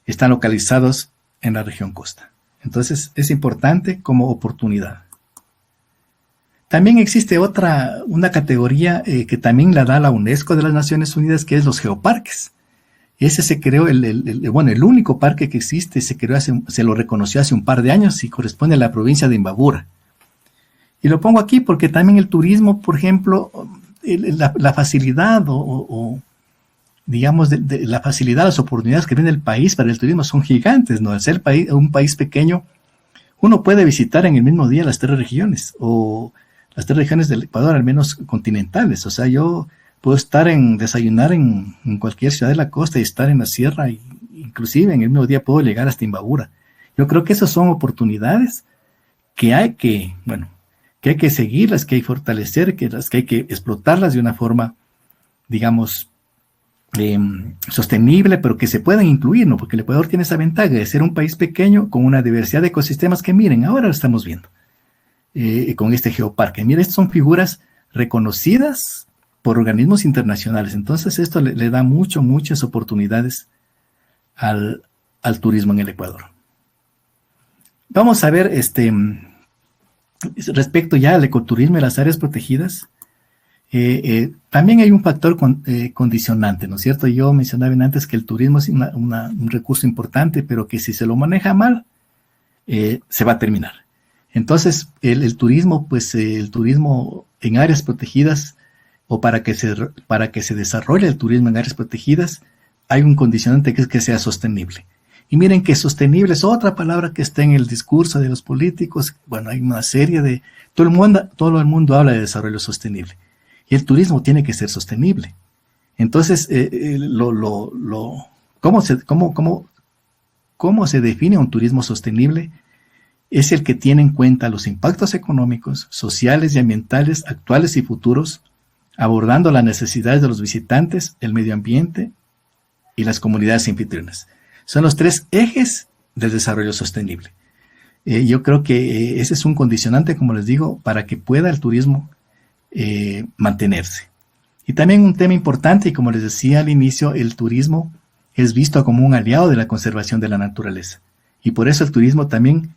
están localizados en la región costa. Entonces es importante como oportunidad. También existe una categoría que también la da la UNESCO de las Naciones Unidas, que es los geoparques. Ese se creó, el único parque que existe, se lo reconoció hace un par de años y corresponde a la provincia de Imbabura. Y lo pongo aquí porque también el turismo, por ejemplo, la facilidad digamos, la facilidad, las oportunidades que viene el país para el turismo son gigantes, ¿no? Al ser un país pequeño, uno puede visitar en el mismo día las 3 regiones, o las 3 regiones del Ecuador, al menos continentales. O sea, yo puedo desayunar en cualquier ciudad de la costa y estar en la sierra, y inclusive en el mismo día puedo llegar hasta Imbabura. Yo creo que esas son oportunidades que hay que seguirlas, que hay que fortalecer, que hay que explotarlas de una forma, digamos, sostenible, pero que se puedan incluir, ¿no? Porque el Ecuador tiene esa ventaja de ser un país pequeño con una diversidad de ecosistemas que, miren, ahora lo estamos viendo con este geoparque. Miren, estas son figuras reconocidas por organismos internacionales. Entonces esto le da muchas oportunidades al turismo en el Ecuador. Vamos a ver respecto ya al ecoturismo y las áreas protegidas. También hay un factor condicionante, ¿no es cierto? Yo mencionaba antes que el turismo es un recurso importante, pero que si se lo maneja mal, se va a terminar. Entonces, el turismo en áreas protegidas, o para que se desarrolle el turismo en áreas protegidas, hay un condicionante que es que sea sostenible. Y miren que sostenible es otra palabra que está en el discurso de los políticos. Bueno, hay una serie de... Todo el mundo habla de desarrollo sostenible. Y el turismo tiene que ser sostenible. Entonces, ¿cómo se define un turismo sostenible? Es el que tiene en cuenta los impactos económicos, sociales y ambientales actuales y futuros, abordando las necesidades de los visitantes, el medio ambiente y las comunidades anfitrionas. Son los 3 ejes del desarrollo sostenible. Yo creo que ese es un condicionante, como les digo, para que pueda el turismo mantenerse. Y también un tema importante, y como les decía al inicio, el turismo es visto como un aliado de la conservación de la naturaleza. Y por eso el turismo también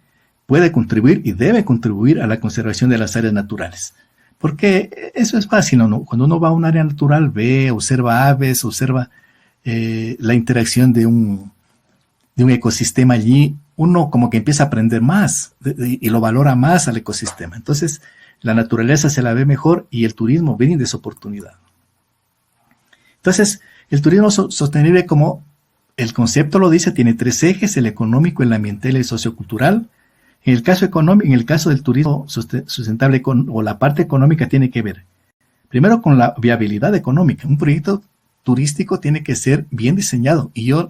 puede contribuir y debe contribuir a la conservación de las áreas naturales. Porque eso es fácil, ¿no? Cuando uno va a un área natural, observa aves, observa la interacción de un ecosistema allí, uno como que empieza a aprender más y lo valora más al ecosistema. Entonces, la naturaleza se la ve mejor y el turismo viene de esa oportunidad. Entonces, el turismo sostenible, como el concepto lo dice, tiene 3 ejes: el económico, el ambiental y el sociocultural. En el caso del turismo sustentable, o la parte económica, tiene que ver primero con la viabilidad económica. Un proyecto turístico tiene que ser bien diseñado, y yo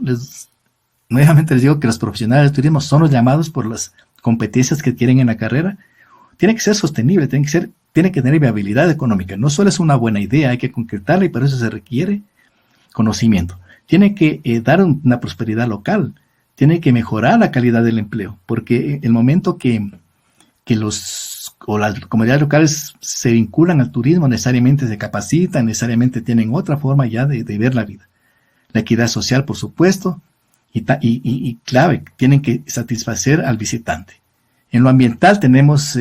nuevamente les digo que los profesionales del turismo son los llamados por las competencias que tienen en la carrera. Tiene que ser sostenible, tiene que tener viabilidad económica. No solo es una buena idea, hay que concretarla, y para eso se requiere conocimiento. Tiene que dar una prosperidad local, tiene que mejorar la calidad del empleo, porque el momento que las comunidades locales se vinculan al turismo, necesariamente se capacitan, necesariamente tienen otra forma ya de ver la vida. La equidad social, por supuesto, y clave, tienen que satisfacer al visitante. En lo ambiental tenemos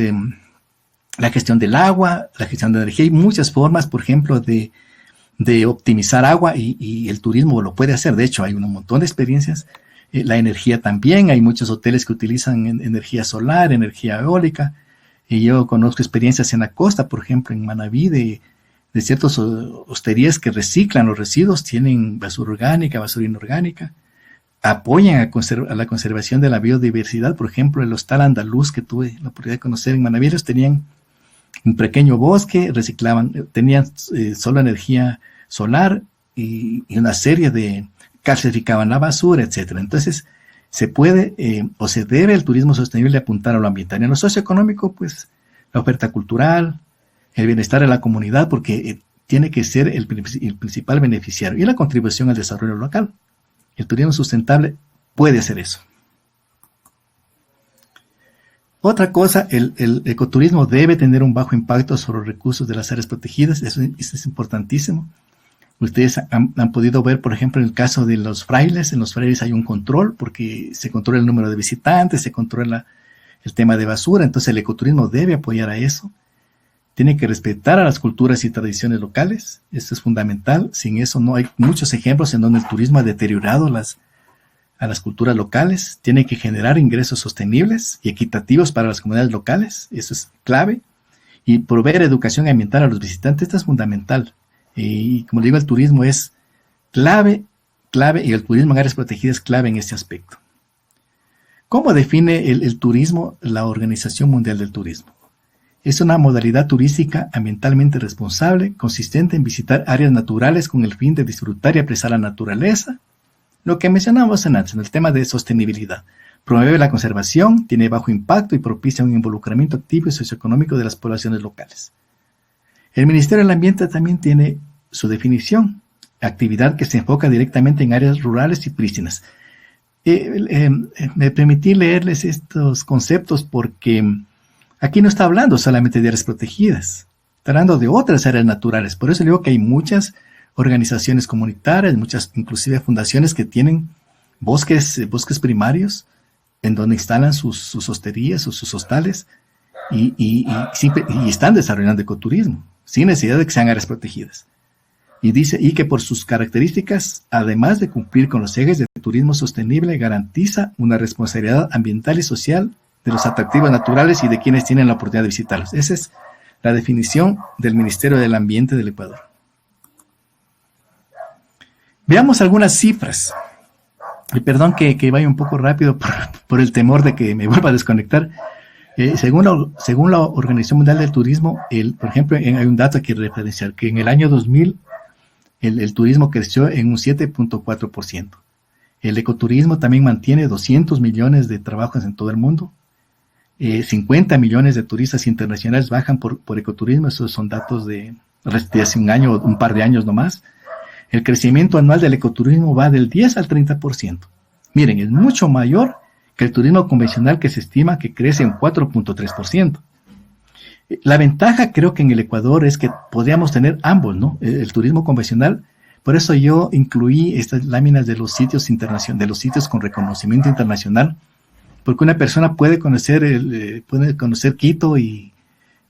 la gestión del agua, la gestión de energía. Hay muchas formas, por ejemplo, de optimizar agua, y el turismo lo puede hacer. De hecho, hay un montón de experiencias. La energía también, hay muchos hoteles que utilizan energía solar, energía eólica. Y yo conozco experiencias en la costa, por ejemplo, en Manabí, de ciertas hosterías que reciclan los residuos, tienen basura orgánica, basura inorgánica. Apoyan a la conservación de la biodiversidad. Por ejemplo, el hostal andaluz que tuve la oportunidad de conocer en Manabí, ellos tenían un pequeño bosque, tenían solo energía solar y una serie de calcificaban la basura, etcétera. Entonces, se puede o se debe el turismo sostenible apuntar a lo ambiental. En lo socioeconómico, pues, la oferta cultural, el bienestar de la comunidad, porque tiene que ser el principal beneficiario, y la contribución al desarrollo local. El turismo sustentable puede hacer eso. Otra cosa, el ecoturismo debe tener un bajo impacto sobre los recursos de las áreas protegidas. Eso es importantísimo. Ustedes han podido ver, por ejemplo, en el caso de los frailes. En los frailes hay un control, porque se controla el número de visitantes, se controla el tema de basura. Entonces el ecoturismo debe apoyar a eso. tiene que respetar a las culturas y tradiciones locales. Esto es fundamental. Sin eso no hay muchos ejemplos en donde el turismo ha deteriorado a las culturas locales. Tiene que generar ingresos sostenibles y equitativos para las comunidades locales. Eso es clave. Y proveer educación ambiental a los visitantes. Esto es fundamental. Y como digo, el turismo es clave, y el turismo en áreas protegidas es clave en este aspecto. ¿Cómo define el turismo la Organización Mundial del Turismo? Es una modalidad turística ambientalmente responsable, consistente en visitar áreas naturales con el fin de disfrutar y apreciar la naturaleza. Lo que mencionamos antes, en el tema de sostenibilidad. Promueve la conservación, tiene bajo impacto y propicia un involucramiento activo y socioeconómico de las poblaciones locales. El Ministerio del Ambiente también tiene su definición, actividad que se enfoca directamente en áreas rurales y prístinas. Me permití leerles estos conceptos porque aquí no está hablando solamente de áreas protegidas, está hablando de otras áreas naturales. Por eso digo que hay muchas organizaciones comunitarias, muchas inclusive fundaciones que tienen bosques primarios en donde instalan sus hosterías, sus hostales y están desarrollando ecoturismo sin necesidad de que sean áreas protegidas. Y dice, y que por sus características, además de cumplir con los ejes de turismo sostenible, garantiza una responsabilidad ambiental y social de los atractivos naturales y de quienes tienen la oportunidad de visitarlos. Esa es la definición del Ministerio del Ambiente del Ecuador. Veamos algunas cifras. Y perdón que vaya un poco rápido por el temor de que me vuelva a desconectar. Según la Organización Mundial del Turismo, por ejemplo, hay un dato que referenciar, que en el año 2000 el turismo creció en un 7.4%. El ecoturismo también mantiene 200 millones de trabajos en todo el mundo. 50 millones de turistas internacionales bajan por ecoturismo. Esos son datos de hace un par de años nomás. El crecimiento anual del ecoturismo va del 10 al 30%. Miren, es mucho mayor que el turismo convencional, que se estima que crece en 4.3%. La ventaja creo que en el Ecuador es que podríamos tener ambos, ¿no? El turismo convencional. Por eso yo incluí estas láminas de los sitios internacionales, de los sitios con reconocimiento internacional, porque una persona puede conocer Quito y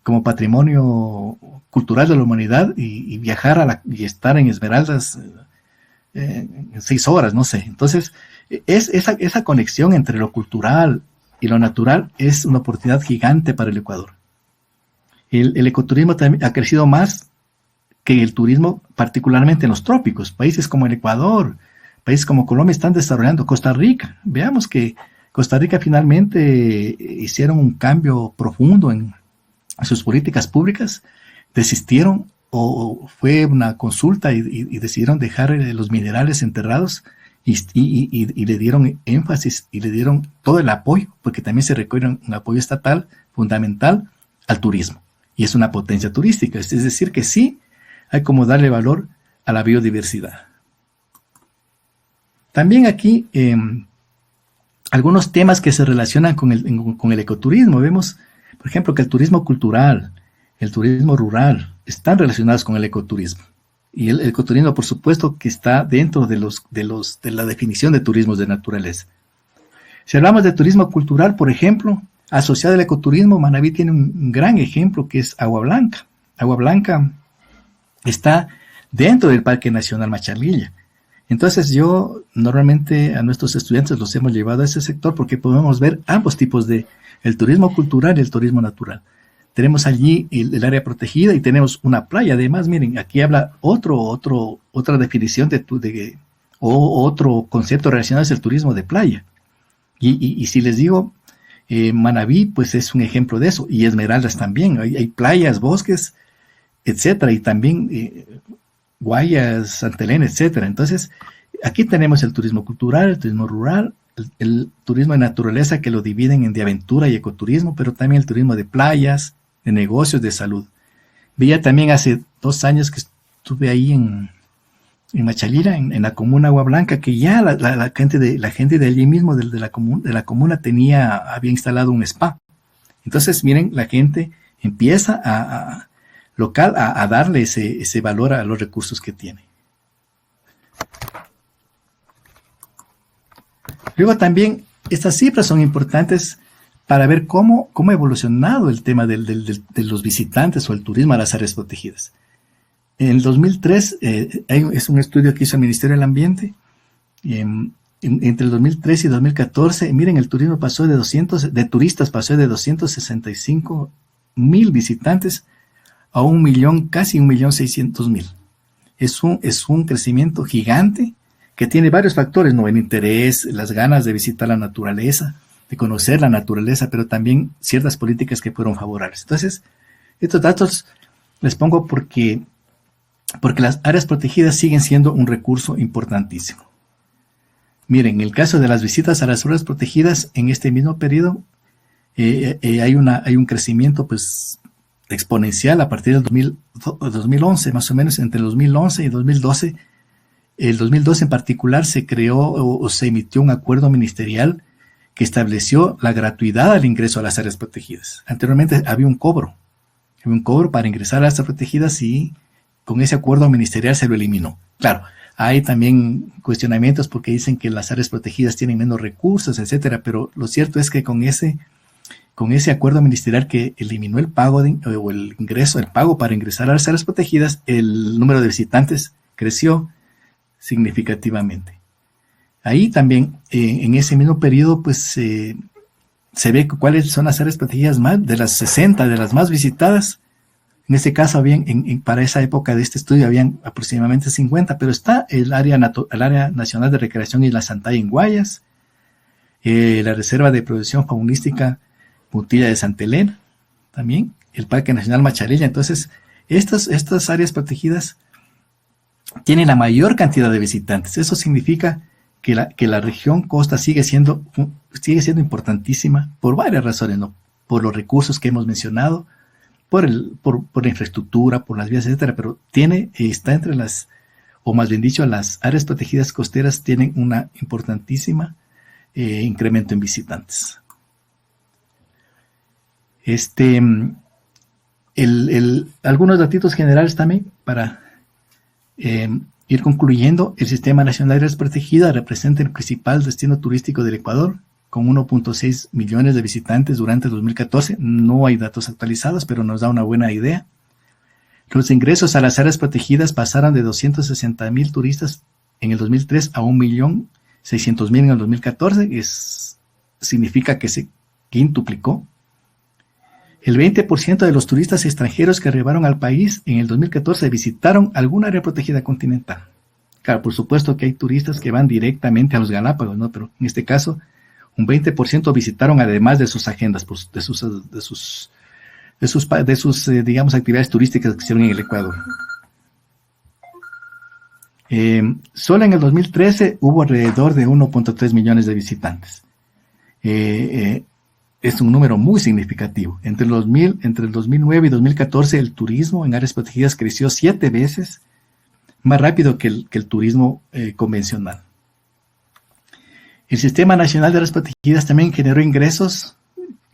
como patrimonio cultural de la humanidad y viajar y estar en Esmeraldas en 6 horas, no sé. Entonces, esa conexión entre lo cultural y lo natural es una oportunidad gigante para el Ecuador. El ecoturismo también ha crecido más que el turismo, particularmente en los trópicos. Países como el Ecuador, países como Colombia están desarrollando. Costa Rica, veamos que Costa Rica finalmente hicieron un cambio profundo en sus políticas públicas, desistieron o fue una consulta y decidieron dejar los minerales enterrados y le dieron énfasis y le dieron todo el apoyo, porque también se requiere un apoyo estatal fundamental al turismo. Y es una potencia turística, es decir, que sí hay como darle valor a la biodiversidad. También aquí algunos temas que se relacionan con el ecoturismo. Vemos, por ejemplo, que el turismo cultural, el turismo rural, están relacionados con el ecoturismo. Y el ecoturismo, por supuesto, que está dentro de la definición de turismos de naturaleza. Si hablamos de turismo cultural, por ejemplo, asociado al ecoturismo, Manabí tiene un gran ejemplo que es Agua Blanca. Agua Blanca está dentro del Parque Nacional Machalilla. Entonces yo normalmente a nuestros estudiantes los hemos llevado a ese sector porque podemos ver ambos tipos de el turismo cultural y el turismo natural. Tenemos allí el área protegida y tenemos una playa. Además, miren, aquí habla otra definición o otro concepto relacionado es el turismo de playa. Y si les digo, Manabí, pues es un ejemplo de eso. Y Esmeraldas también. Hay playas, bosques, etcétera. Y también Guayas, Santa Elena, etcétera. Entonces, aquí tenemos el turismo cultural, el turismo rural, el turismo de naturaleza que lo dividen de aventura y ecoturismo, pero también el turismo de playas, de negocios, de salud. Veía también hace 2 años que estuve ahí en Machalira, en la comuna Agua Blanca, que ya la gente de allí mismo, de la comuna, había instalado un spa. Entonces, miren, la gente empieza a darle ese valor a los recursos que tiene. Luego también, estas cifras son importantes para ver cómo ha evolucionado el tema de los visitantes o el turismo a las áreas protegidas. En el 2003, es un estudio que hizo el Ministerio del Ambiente. Entre el 2013 y 2014, miren, el turismo pasó de turistas pasó de 265,000 visitantes a 1 millón, casi 1.600.000. Es un crecimiento gigante que tiene varios factores, ¿no? El interés, las ganas de visitar la naturaleza, de conocer la naturaleza, pero también ciertas políticas que fueron favorables. Entonces, estos datos les pongo porque las áreas protegidas siguen siendo un recurso importantísimo. Miren, en el caso de las visitas a las áreas protegidas, en este mismo periodo hay un crecimiento pues exponencial a partir del 2011, más o menos entre el 2011 y 2012. El 2012 en particular se creó o se emitió un acuerdo ministerial que estableció la gratuidad al ingreso a las áreas protegidas. Anteriormente había un cobro para ingresar a las áreas protegidas y con ese acuerdo ministerial se lo eliminó. Claro, hay también cuestionamientos porque dicen que las áreas protegidas tienen menos recursos, etcétera, pero lo cierto es que con ese acuerdo ministerial que eliminó el pago el pago para ingresar a las áreas protegidas, el número de visitantes creció significativamente. Ahí también, en ese mismo periodo, pues se ve cuáles son las áreas protegidas de las 60, de las más visitadas. En este caso, para esa época de este estudio, habían aproximadamente 50, pero está el área nacional de recreación Isla Santay en Guayas, la reserva de producción faunística Mutilla de Santa Elena, también el Parque Nacional Macharella. Entonces, estas áreas protegidas tienen la mayor cantidad de visitantes. Eso significa que la región costa sigue siendo importantísima por varias razones, ¿no? Por los recursos que hemos mencionado, por la infraestructura, por las vías, etcétera, pero está entre las áreas protegidas costeras tienen una importantísima incremento en visitantes. Algunos datitos generales también para ir concluyendo. El Sistema Nacional de Áreas Protegidas representa el principal destino turístico del Ecuador, con 1.6 millones de visitantes durante el 2014. No hay datos actualizados, pero nos da una buena idea. Los ingresos a las áreas protegidas pasaron de 260,000 turistas en el 2003 a 1.600.000 en el 2014. Significa que se quintuplicó. El 20% de los turistas extranjeros que arribaron al país en el 2014 visitaron alguna área protegida continental. Claro, por supuesto que hay turistas que van directamente a los Galápagos, ¿no? Pero en este caso, un 20% visitaron además de sus agendas, de sus digamos, actividades turísticas que hicieron en el Ecuador. Solo en el 2013 hubo alrededor de 1.3 millones de visitantes. Es un número muy significativo. Entre el 2009 y 2014, el turismo en áreas protegidas creció 7 veces más rápido que el turismo convencional. El Sistema Nacional de Áreas Protegidas también generó ingresos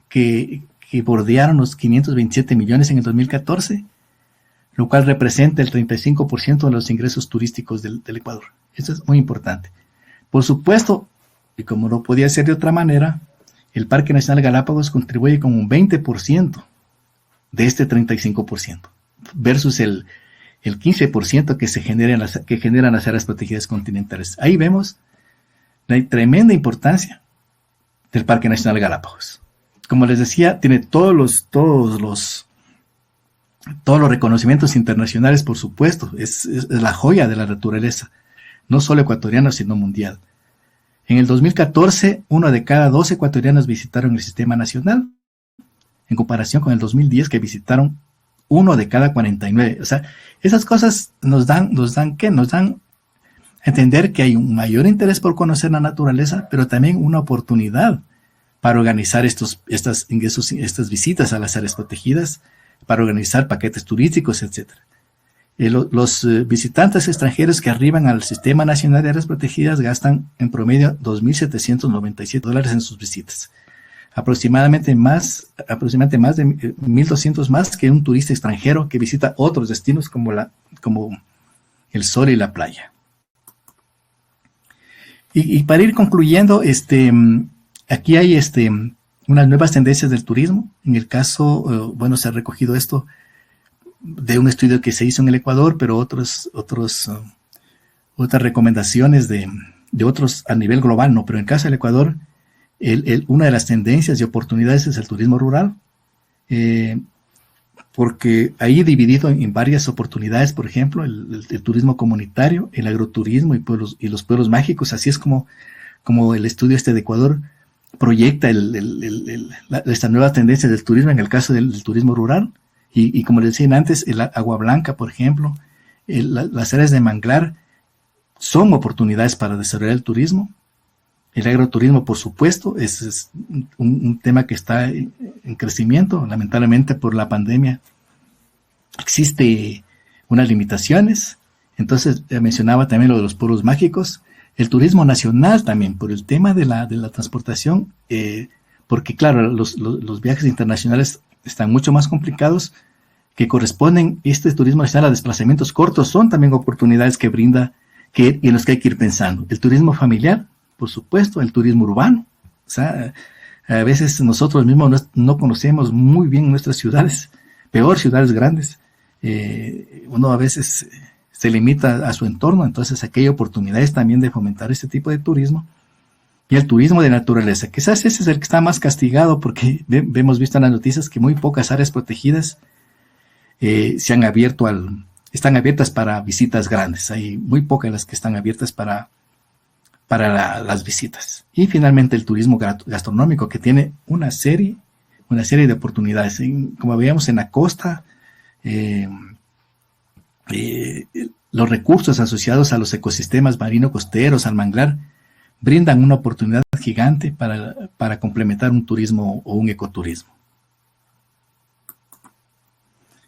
que bordearon los 527 millones en el 2014, lo cual representa el 35% de los ingresos turísticos del Ecuador. Eso es muy importante. Por supuesto, y como no podía ser de otra manera, el Parque Nacional Galápagos contribuye con un 20% de este 35%, versus el 15% que generan las áreas protegidas continentales. Ahí vemos la tremenda importancia del Parque Nacional Galápagos. Como les decía, tiene todos los reconocimientos internacionales, por supuesto. Es la joya de la naturaleza, no solo ecuatoriana, sino mundial. En el 2014, 1 de cada 2 ecuatorianos visitaron el sistema nacional, en comparación con el 2010, que visitaron 1 de cada 49. O sea, esas cosas nos dan a entender que hay un mayor interés por conocer la naturaleza, pero también una oportunidad para organizar estas visitas a las áreas protegidas, para organizar paquetes turísticos, etc. Los visitantes extranjeros que arriban al Sistema Nacional de Áreas Protegidas gastan en promedio $2.797 en sus visitas. Aproximadamente más de 1.200 más que un turista extranjero que visita otros destinos como el sol y la playa. Y para ir concluyendo, aquí hay unas nuevas tendencias del turismo. En el caso, bueno, se ha recogido esto de un estudio que se hizo en el Ecuador, pero otras recomendaciones de otros a nivel global, no, pero en el caso del Ecuador, una de las tendencias y oportunidades es el turismo rural, porque ahí dividido en varias oportunidades, por ejemplo, el turismo comunitario, el agroturismo y los pueblos mágicos, así es como el estudio de Ecuador proyecta esta nueva tendencia del turismo en el caso del turismo rural, y como les decía antes, el Agua Blanca, por ejemplo, las áreas de manglar son oportunidades para desarrollar el turismo. El agroturismo, por supuesto, es un tema que está en crecimiento. Lamentablemente, por la pandemia existe unas limitaciones. Entonces, mencionaba también lo de los pueblos mágicos. El turismo nacional también, por el tema de la transportación, porque claro, los viajes internacionales están mucho más complicados, que corresponden, este turismo nacional a desplazamientos cortos, son también oportunidades que brinda, y en los que hay que ir pensando. El turismo familiar, por supuesto, el turismo urbano. O sea, a veces nosotros mismos no conocemos muy bien nuestras ciudades, peor ciudades grandes. Uno a veces se limita a su entorno, entonces aquí hay oportunidades también de fomentar este tipo de turismo. Y el turismo de naturaleza, quizás ese es el que está más castigado, porque hemos visto en las noticias que muy pocas áreas protegidas están abiertas para visitas grandes. Hay muy pocas las que están abiertas para las visitas. Y finalmente el turismo gastronómico, que tiene una serie de oportunidades. Como veíamos en la costa, los recursos asociados a los ecosistemas marino-costeros, al manglar, brindan una oportunidad gigante para complementar un turismo o un ecoturismo.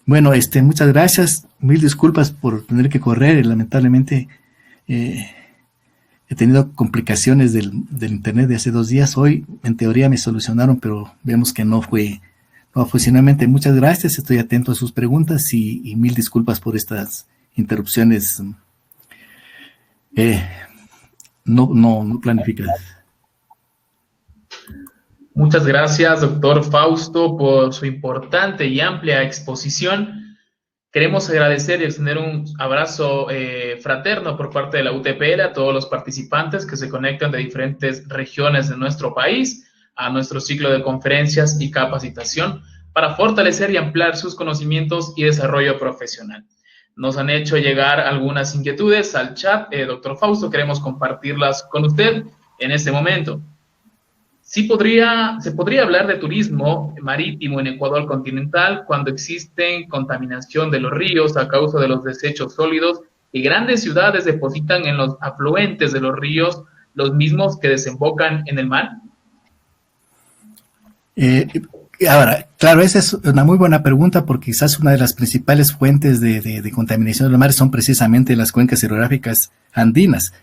Bueno, muchas gracias. Mil disculpas por tener que correr. Lamentablemente he tenido complicaciones del internet de hace 2 días. Hoy, en teoría, me solucionaron, pero vemos que no fue finalmente. Muchas gracias. Estoy atento a sus preguntas y mil disculpas por estas interrupciones no planificadas. Muchas gracias, doctor Fausto, por su importante y amplia exposición. Queremos agradecer y extender un abrazo fraterno por parte de la UTPL a todos los participantes que se conectan de diferentes regiones de nuestro país a nuestro ciclo de conferencias y capacitación para fortalecer y ampliar sus conocimientos y desarrollo profesional. Nos han hecho llegar algunas inquietudes al chat. Doctor Fausto, queremos compartirlas con usted en este momento. ¿Se podría hablar de turismo marítimo en Ecuador continental cuando existe contaminación de los ríos a causa de los desechos sólidos y grandes ciudades depositan en los afluentes de los ríos los mismos que desembocan en el mar? Ahora, claro, esa es una muy buena pregunta, porque quizás una de las principales fuentes de contaminación del mar son precisamente las cuencas hidrográficas andinas.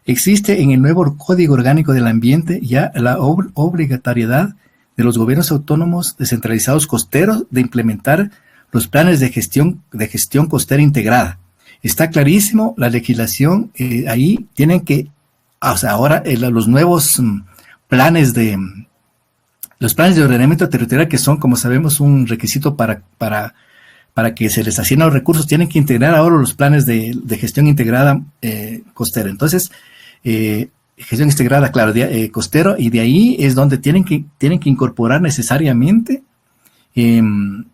Existe en el nuevo Código Orgánico del Ambiente ya la obligatoriedad de los gobiernos autónomos descentralizados costeros de implementar los planes de gestión costera integrada. Está clarísimo, la legislación ahí tienen que, o sea, ahora los nuevos planes de ordenamiento territorial, que son, como sabemos, un requisito para que se les asignen los recursos, tienen que integrar ahora los planes de gestión integrada costera. Entonces, gestión integrada, claro, costero, y de ahí es donde tienen que incorporar necesariamente el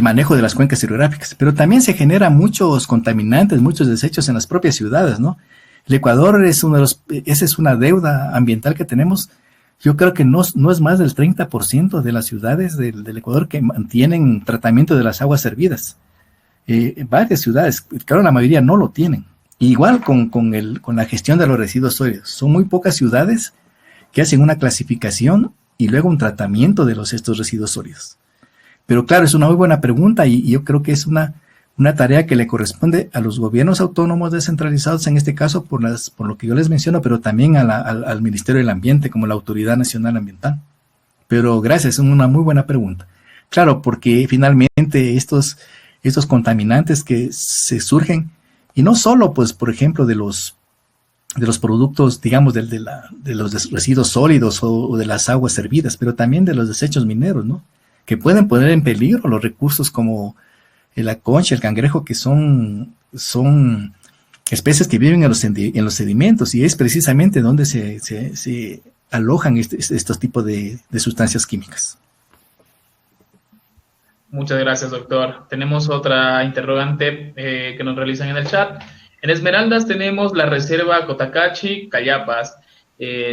manejo de las cuencas hidrográficas. Pero también se generan muchos contaminantes, muchos desechos en las propias ciudades, ¿no? El Ecuador esa es una deuda ambiental que tenemos. Yo creo que no es más del 30% de las ciudades del Ecuador que mantienen tratamiento de las aguas servidas. Varias ciudades, claro, la mayoría no lo tienen. Igual con la gestión de los residuos sólidos. Son muy pocas ciudades que hacen una clasificación y luego un tratamiento de estos residuos sólidos. Pero claro, es una muy buena pregunta y yo creo que es una tarea que le corresponde a los gobiernos autónomos descentralizados, en este caso por lo que yo les menciono, pero también al Ministerio del Ambiente como la Autoridad Nacional Ambiental. Pero gracias, es una muy buena pregunta. Claro, porque finalmente estos contaminantes que se surgen, y no solo, pues, por ejemplo, de los los productos, digamos, de los residuos sólidos o de las aguas servidas, pero también de los desechos mineros, ¿no? Que pueden poner en peligro los recursos como la concha, el cangrejo, que son especies que viven en los sedimentos, y es precisamente donde se alojan estos tipos de sustancias químicas. Muchas gracias, doctor. Tenemos otra interrogante que nos realizan en el chat. En Esmeraldas tenemos la reserva Cotacachi, Cayapas,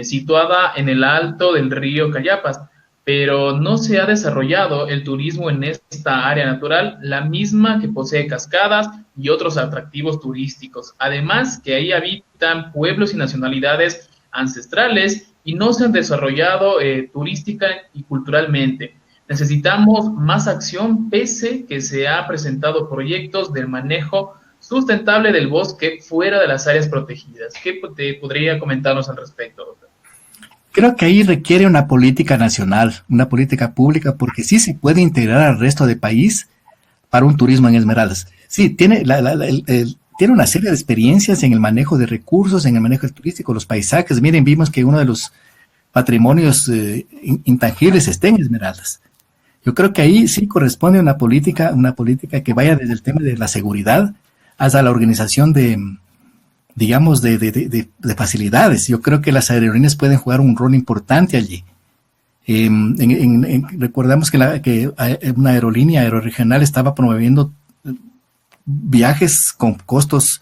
situada en el alto del río Cayapas, pero no se ha desarrollado el turismo en esta área natural, la misma que posee cascadas y otros atractivos turísticos. Además, que ahí habitan pueblos y nacionalidades ancestrales y no se han desarrollado turística y culturalmente. Necesitamos más acción, pese que se ha presentado proyectos del manejo sustentable del bosque fuera de las áreas protegidas. ¿Qué te podría comentarnos al respecto, doctor? Creo que ahí requiere una política nacional, una política pública, porque sí se puede integrar al resto del país para un turismo en Esmeraldas. Sí, tiene una serie de experiencias en el manejo de recursos, en el manejo turístico, los paisajes. Miren, vimos que uno de los patrimonios intangibles está en Esmeraldas. Yo creo que ahí sí corresponde una política que vaya desde el tema de la seguridad hasta la organización de facilidades. Yo creo que las aerolíneas pueden jugar un rol importante allí. Recordamos que una aerolínea aeroregional estaba promoviendo viajes con costos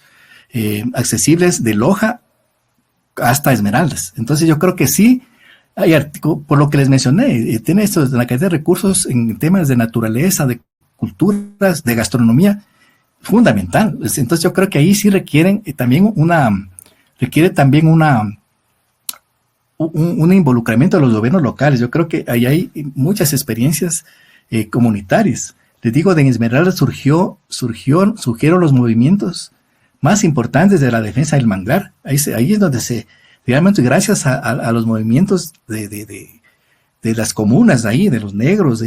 accesibles de Loja hasta Esmeraldas. Entonces yo creo que sí, por lo que les mencioné, tiene la cantidad de recursos en temas de naturaleza, de culturas, de gastronomía, fundamental. Entonces yo creo que ahí sí requiere también un involucramiento de los gobiernos locales. Yo creo que ahí hay muchas experiencias comunitarias. Les digo, de Esmeraldas surgieron los movimientos más importantes de la defensa del manglar. Ahí es donde realmente gracias a los movimientos de las comunas ahí, de los negros,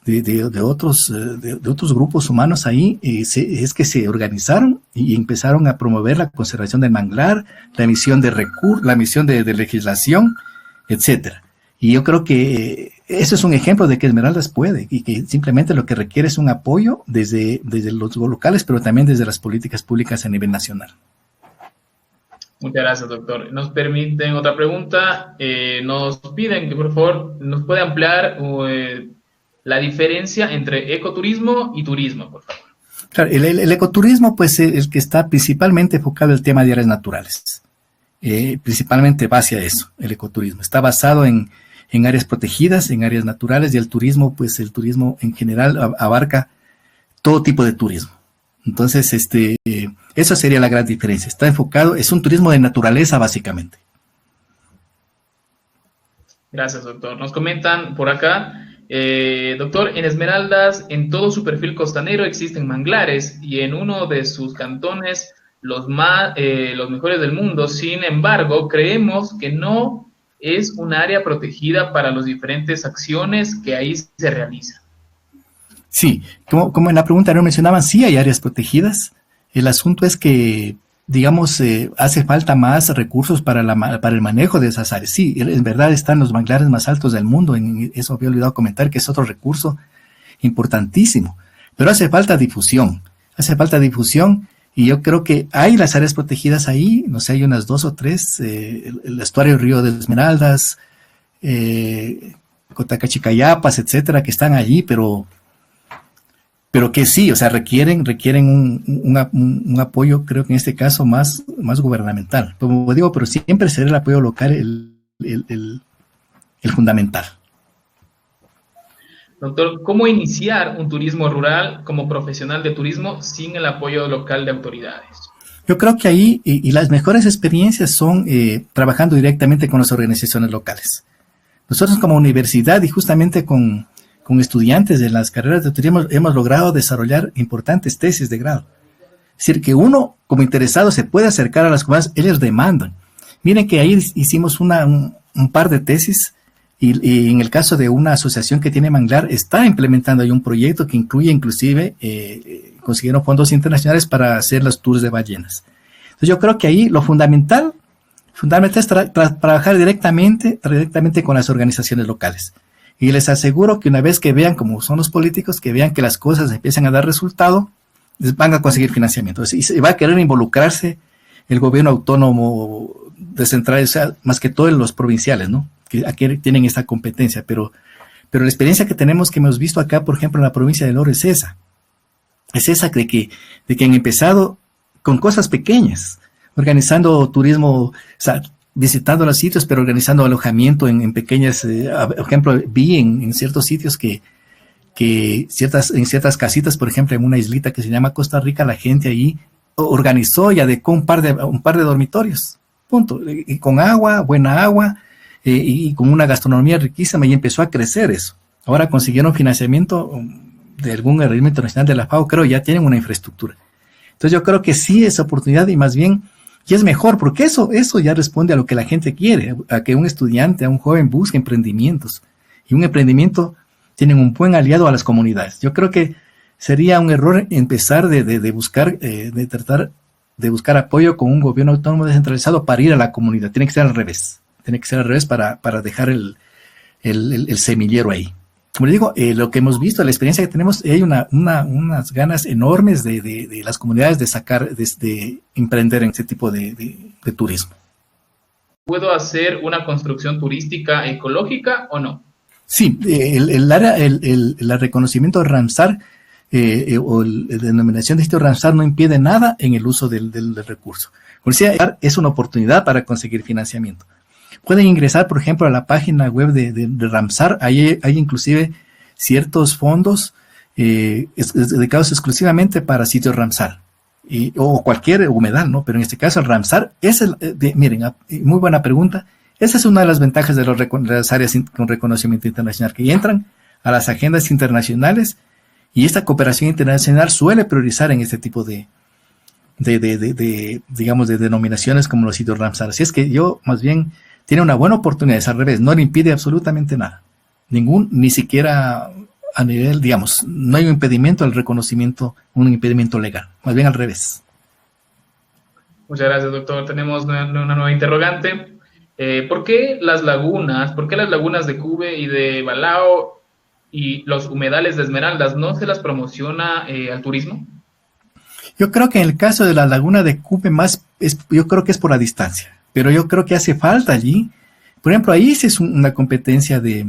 de otros grupos humanos ahí, es que se organizaron y empezaron a promover la conservación del manglar, la emisión de recursos, la emisión de legislación, etcétera. Y yo creo que eso es un ejemplo de que Esmeraldas puede, y que simplemente lo que requiere es un apoyo desde los locales, pero también desde las políticas públicas a nivel nacional. Muchas gracias, doctor. Nos permiten otra pregunta. Nos piden que por favor nos pueda ampliar la diferencia entre ecoturismo y turismo, por favor. Claro, el ecoturismo, pues, es el que está principalmente enfocado en el tema de áreas naturales. Principalmente va hacia eso, el ecoturismo. Está basado en áreas protegidas, en áreas naturales, y el turismo, pues, el turismo en general abarca todo tipo de turismo. Entonces, esa sería la gran diferencia. Está enfocado, es un turismo de naturaleza, básicamente. Gracias, doctor. Nos comentan por acá, doctor, en Esmeraldas, en todo su perfil costanero existen manglares y en uno de sus cantones los mejores del mundo. Sin embargo, creemos que no es un área protegida para las diferentes acciones que ahí se realizan. Sí, como en la pregunta no mencionaban, sí hay áreas protegidas. El asunto es que, digamos, hace falta más recursos para el manejo de esas áreas. Sí, en verdad están los manglares más altos del mundo, eso había olvidado comentar, que es otro recurso importantísimo, pero hace falta difusión, y yo creo que hay las áreas protegidas ahí, no sé, hay unas 2 o 3, el estuario del río de Esmeraldas, Cotacachi, Cayapas, etcétera, que están allí, pero que sí, o sea, requieren un apoyo, creo que en este caso más gubernamental. Como digo, pero siempre será el apoyo local el fundamental. Doctor, ¿cómo iniciar un turismo rural como profesional de turismo sin el apoyo local de autoridades? Yo creo que ahí, y las mejores experiencias son trabajando directamente con las organizaciones locales. Nosotros como universidad y justamente con estudiantes de las carreras de turismo hemos logrado desarrollar importantes tesis de grado. Es decir, que uno como interesado se puede acercar a las comunidades, ellos demandan. Miren que ahí hicimos un par de tesis y en el caso de una asociación que tiene manglar, está implementando ahí un proyecto que incluye inclusive, consiguieron fondos internacionales para hacer los tours de ballenas. Entonces yo creo que ahí lo fundamental Fundamental es trabajar directamente con las organizaciones locales. Y les aseguro que una vez que vean cómo son los políticos, que vean que las cosas empiezan a dar resultado, van a conseguir financiamiento. Y se va a querer involucrarse el gobierno autónomo descentralizado, más que todo en los provinciales, ¿no? Que aquí tienen esta competencia, pero la experiencia que hemos visto acá, por ejemplo, en la provincia de Loro es esa. Es esa de que han empezado con cosas pequeñas, organizando turismo, o sea, visitando los sitios, pero organizando alojamiento en pequeñas, por ejemplo, vi en ciertos sitios que en ciertas casitas, por ejemplo, en una islita que se llama Costa Rica, la gente ahí organizó y adecuó un par de dormitorios, punto, y con agua, buena agua, y con una gastronomía riquísima, y empezó a crecer eso. Ahora consiguieron financiamiento de algún organismo internacional de la FAO, creo, ya tienen una infraestructura. Entonces yo creo que sí es oportunidad, y más bien, y es mejor, porque eso ya responde a lo que la gente quiere, a que un estudiante, a un joven busque emprendimientos, y un emprendimiento tiene un buen aliado a las comunidades. Yo creo que sería un error empezar de tratar de buscar apoyo con un gobierno autónomo descentralizado para ir a la comunidad. Tiene que ser al revés. Tiene que ser al revés para dejar el semillero ahí. Como le digo, lo que hemos visto, la experiencia que tenemos, hay unas ganas enormes de las comunidades de emprender en ese tipo de turismo. ¿Puedo hacer una construcción turística ecológica o no? Sí, el reconocimiento de Ramsar o la denominación de sitio Ramsar no impide nada en el uso del recurso. Como decía, es una oportunidad para conseguir financiamiento. Pueden ingresar, por ejemplo, a la página web de Ramsar. Hay inclusive ciertos fondos dedicados exclusivamente para sitios Ramsar o cualquier humedal, ¿no? Pero en este caso el Ramsar es miren, muy buena pregunta. Esa es una de las ventajas de las áreas con reconocimiento internacional, que entran a las agendas internacionales, y esta cooperación internacional suele priorizar en este tipo digamos, de denominaciones como los sitios Ramsar. Así es que yo, más bien, tiene una buena oportunidad, es al revés, no le impide absolutamente nada. Ni siquiera a nivel, digamos, no hay un impedimento al reconocimiento, un impedimento legal, más bien al revés. Muchas gracias, doctor. Tenemos una nueva interrogante. ¿Por qué las lagunas de Cube y de Balao y los humedales de Esmeraldas no se las promociona al turismo? Yo creo que en el caso de la laguna de Cube yo creo que es por la distancia, pero yo creo que hace falta allí. Por ejemplo, ahí sí es una competencia de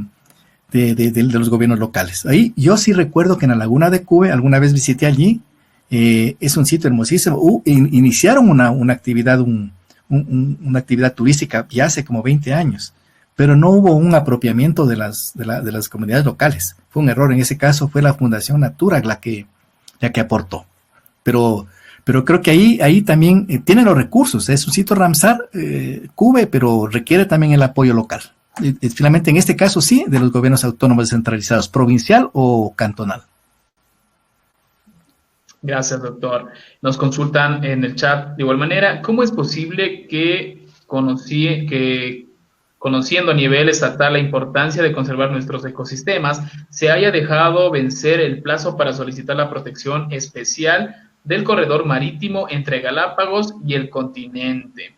los gobiernos locales. Ahí yo sí recuerdo que en la laguna de Cube, alguna vez visité allí, es un sitio hermosísimo. Iniciaron una actividad, una actividad turística ya hace como 20 años, pero no hubo un apropiamiento de las comunidades locales. Fue un error. En ese caso fue la Fundación Natura la que aportó. Pero creo que ahí también tienen los recursos. Es un sitio Ramsar, Cube, pero requiere también el apoyo local. Finalmente, en este caso sí, de los gobiernos autónomos descentralizados, provincial o cantonal. Gracias, doctor. Nos consultan en el chat de igual manera, ¿cómo es posible que conociendo a nivel estatal la importancia de conservar nuestros ecosistemas, se haya dejado vencer el plazo para solicitar la protección especial del corredor marítimo entre Galápagos y el continente?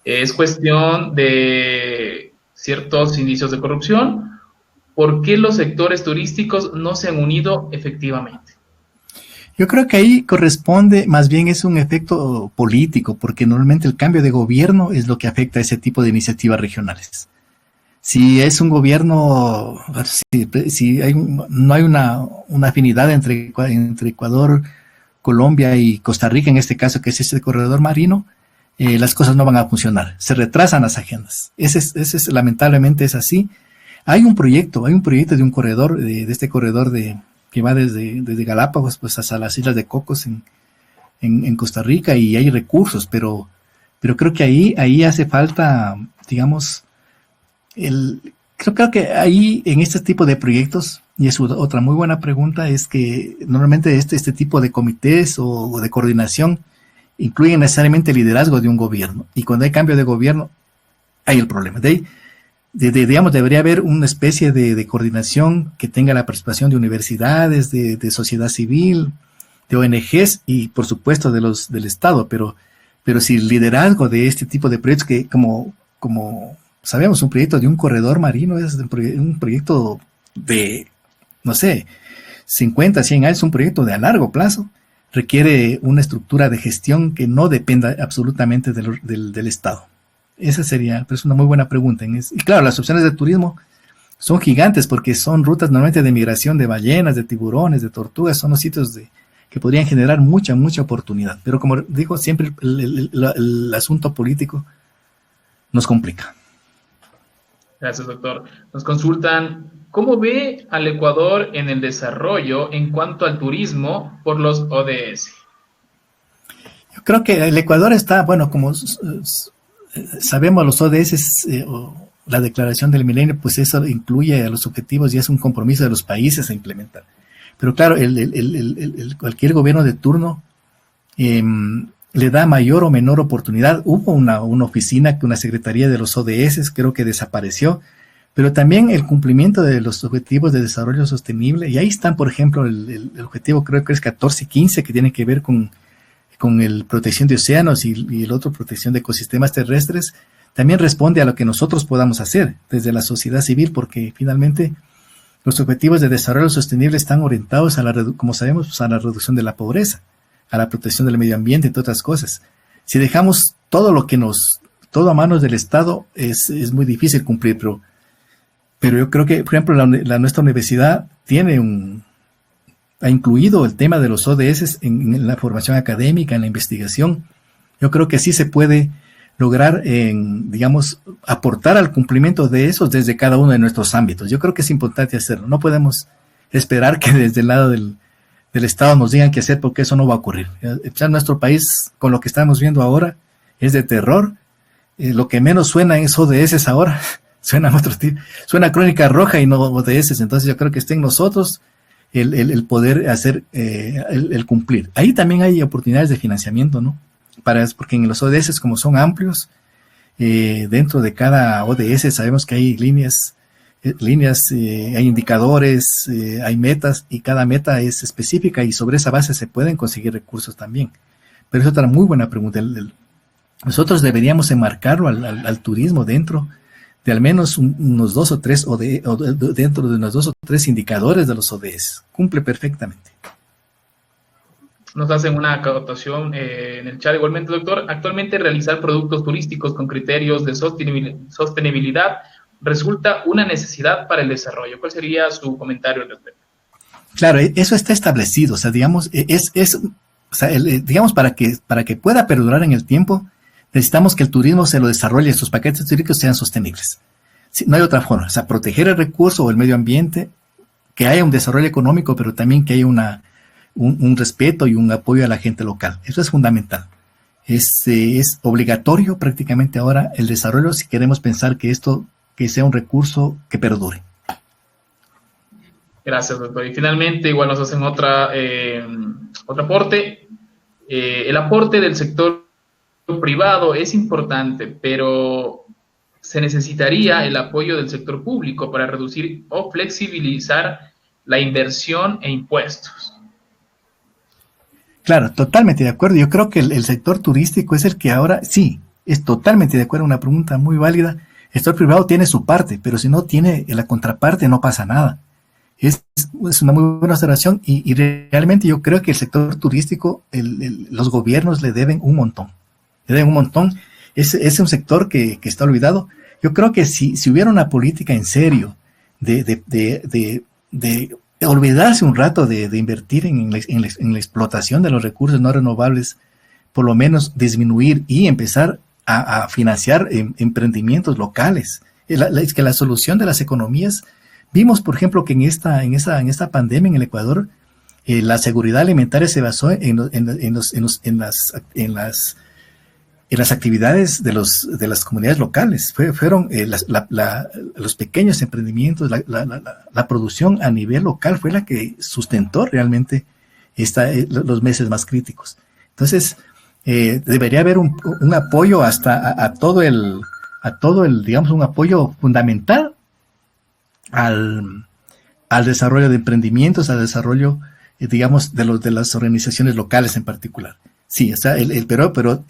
¿Es cuestión de ciertos indicios de corrupción? ¿Por qué los sectores turísticos no se han unido efectivamente? Yo creo que ahí corresponde, más bien es un efecto político, porque normalmente el cambio de gobierno es lo que afecta a ese tipo de iniciativas regionales. Si es un gobierno, no hay una afinidad entre Ecuador, Colombia y Costa Rica, en este caso, que es este corredor marino, las cosas no van a funcionar, se retrasan las agendas. Lamentablemente es así. Hay un proyecto de un corredor, de este corredor que va desde Galápagos pues hasta las Islas de Cocos en Costa Rica, y hay recursos, pero creo que ahí hace falta, digamos, creo que ahí en este tipo de proyectos, y es otra muy buena pregunta, es que normalmente este tipo de comités o de coordinación incluyen necesariamente el liderazgo de un gobierno, y cuando hay cambio de gobierno hay el problema. Digamos, debería haber una especie de coordinación que tenga la participación de universidades, de sociedad civil, de ONGs y por supuesto del Estado, pero pero si el liderazgo de este tipo de proyectos, que como sabemos, un proyecto de un corredor marino es un proyecto de, no sé, 50, 100 años, un proyecto de a largo plazo, requiere una estructura de gestión que no dependa absolutamente del Estado. Esa sería, pues, una muy buena pregunta. Y claro, las opciones de turismo son gigantes porque son rutas normalmente de migración de ballenas, de tiburones, de tortugas, son los sitios que podrían generar mucha oportunidad. Pero como digo, siempre el asunto político nos complica. Gracias, doctor. Nos consultan, ¿cómo ve al Ecuador en el desarrollo en cuanto al turismo por los ODS? Yo creo que el Ecuador está, bueno, como sabemos, los ODS, la declaración del milenio, pues eso incluye a los objetivos y es un compromiso de los países a implementar. Pero claro, cualquier gobierno de turno le da mayor o menor oportunidad. Hubo una oficina, una secretaría de los ODS, creo que desapareció, pero también el cumplimiento de los objetivos de desarrollo sostenible, y ahí están, por ejemplo, el objetivo creo que es 14 y 15, que tiene que ver con el protección de océanos y el otro protección de ecosistemas terrestres, también responde a lo que nosotros podamos hacer desde la sociedad civil, porque finalmente los objetivos de desarrollo sostenible están orientados como sabemos, pues, a la reducción de la pobreza, a la protección del medio ambiente, entre otras cosas. Si dejamos todo a manos del Estado, es muy difícil cumplir, pero yo creo que, por ejemplo, nuestra universidad ha incluido el tema de los ODS en la formación académica, en la investigación. Yo creo que sí se puede lograr, digamos, aportar al cumplimiento de esos desde cada uno de nuestros ámbitos. Yo creo que es importante hacerlo. No podemos esperar que desde el lado del Estado nos digan qué hacer, porque eso no va a ocurrir. Ya nuestro país, con lo que estamos viendo ahora, es de terror. Lo que menos suena es ODS ahora. Suena Crónica Roja y no ODS. Entonces yo creo que está en nosotros el poder hacer, el cumplir. Ahí también hay oportunidades de financiamiento, ¿no? Porque en los ODS, como son amplios, dentro de cada ODS sabemos que hay líneas, hay indicadores, hay metas, y cada meta es específica, y sobre esa base se pueden conseguir recursos también. Pero es otra muy buena pregunta. Nosotros deberíamos enmarcarlo al turismo dentro de al menos unos 2 o 3 dentro de unos 2 o 3 indicadores de los ODS. Cumple perfectamente. Nos hacen una acotación en el chat igualmente, doctor. Actualmente realizar productos turísticos con criterios de sostenibilidad resulta una necesidad para el desarrollo. ¿Cuál sería su comentario al respecto? Claro, eso está establecido. O sea, digamos, digamos, para que pueda perdurar en el tiempo, necesitamos que el turismo se lo desarrolle, sus paquetes turísticos sean sostenibles. No hay otra forma. O sea, proteger el recurso o el medio ambiente, que haya un desarrollo económico, pero también que haya un respeto y un apoyo a la gente local. Eso es fundamental. Es obligatorio prácticamente ahora el desarrollo si queremos pensar que sea un recurso que perdure. Gracias, doctor. Y finalmente, igual nos hacen otro aporte. El aporte del sector privado es importante, pero se necesitaría el apoyo del sector público para reducir o flexibilizar la inversión e impuestos. Claro, totalmente de acuerdo. Yo creo que el sector turístico es el que ahora, sí, es totalmente de acuerdo. Una pregunta muy válida. El sector privado tiene su parte, pero si no tiene la contraparte, no pasa nada. Es una muy buena observación, y realmente yo creo que el sector turístico, los gobiernos le deben un montón. Es un sector que está olvidado. Yo creo que si hubiera una política en serio de olvidarse un rato de invertir en la explotación de los recursos no renovables, por lo menos disminuir y empezar a financiar emprendimientos locales. Es que la solución de las economías, vimos, por ejemplo, que en esta pandemia en el Ecuador, la seguridad alimentaria se basó en las actividades de las comunidades locales. Fueron los pequeños emprendimientos, la producción a nivel local fue la que sustentó realmente los meses más críticos. Entonces, debería haber un apoyo a todo el, digamos, un apoyo fundamental al desarrollo de emprendimientos, al desarrollo, digamos, de las organizaciones locales en particular. Sí, o sea, pero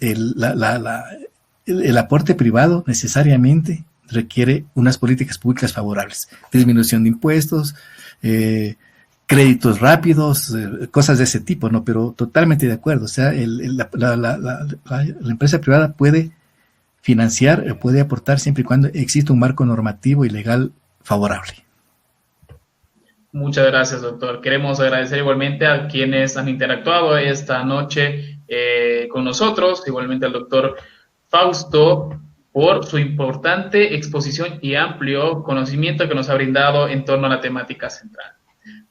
el aporte privado necesariamente requiere unas políticas públicas favorables, disminución de impuestos, créditos rápidos, cosas de ese tipo, ¿no? Pero totalmente de acuerdo, o sea, la empresa privada puede financiar, puede aportar siempre y cuando exista un marco normativo y legal favorable. Muchas gracias, doctor. Queremos agradecer igualmente a quienes han interactuado esta noche con nosotros, igualmente al doctor Fausto, por su importante exposición y amplio conocimiento que nos ha brindado en torno a la temática central.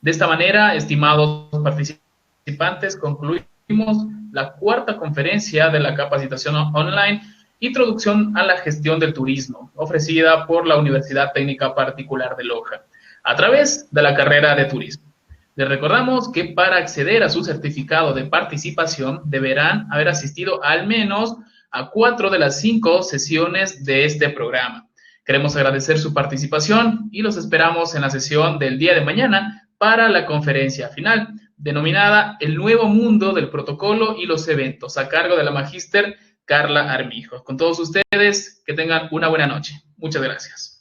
De esta manera, estimados participantes, concluimos la cuarta conferencia de la capacitación online Introducción a la Gestión del Turismo, ofrecida por la Universidad Técnica Particular de Loja, a través de la carrera de turismo. Les recordamos que para acceder a su certificado de participación deberán haber asistido al menos a 4 de las 5 sesiones de este programa. Queremos agradecer su participación y los esperamos en la sesión del día de mañana para la conferencia final, denominada El Nuevo Mundo del Protocolo y los Eventos, a cargo de la magíster Carla Armijo. Con todos ustedes, que tengan una buena noche. Muchas gracias.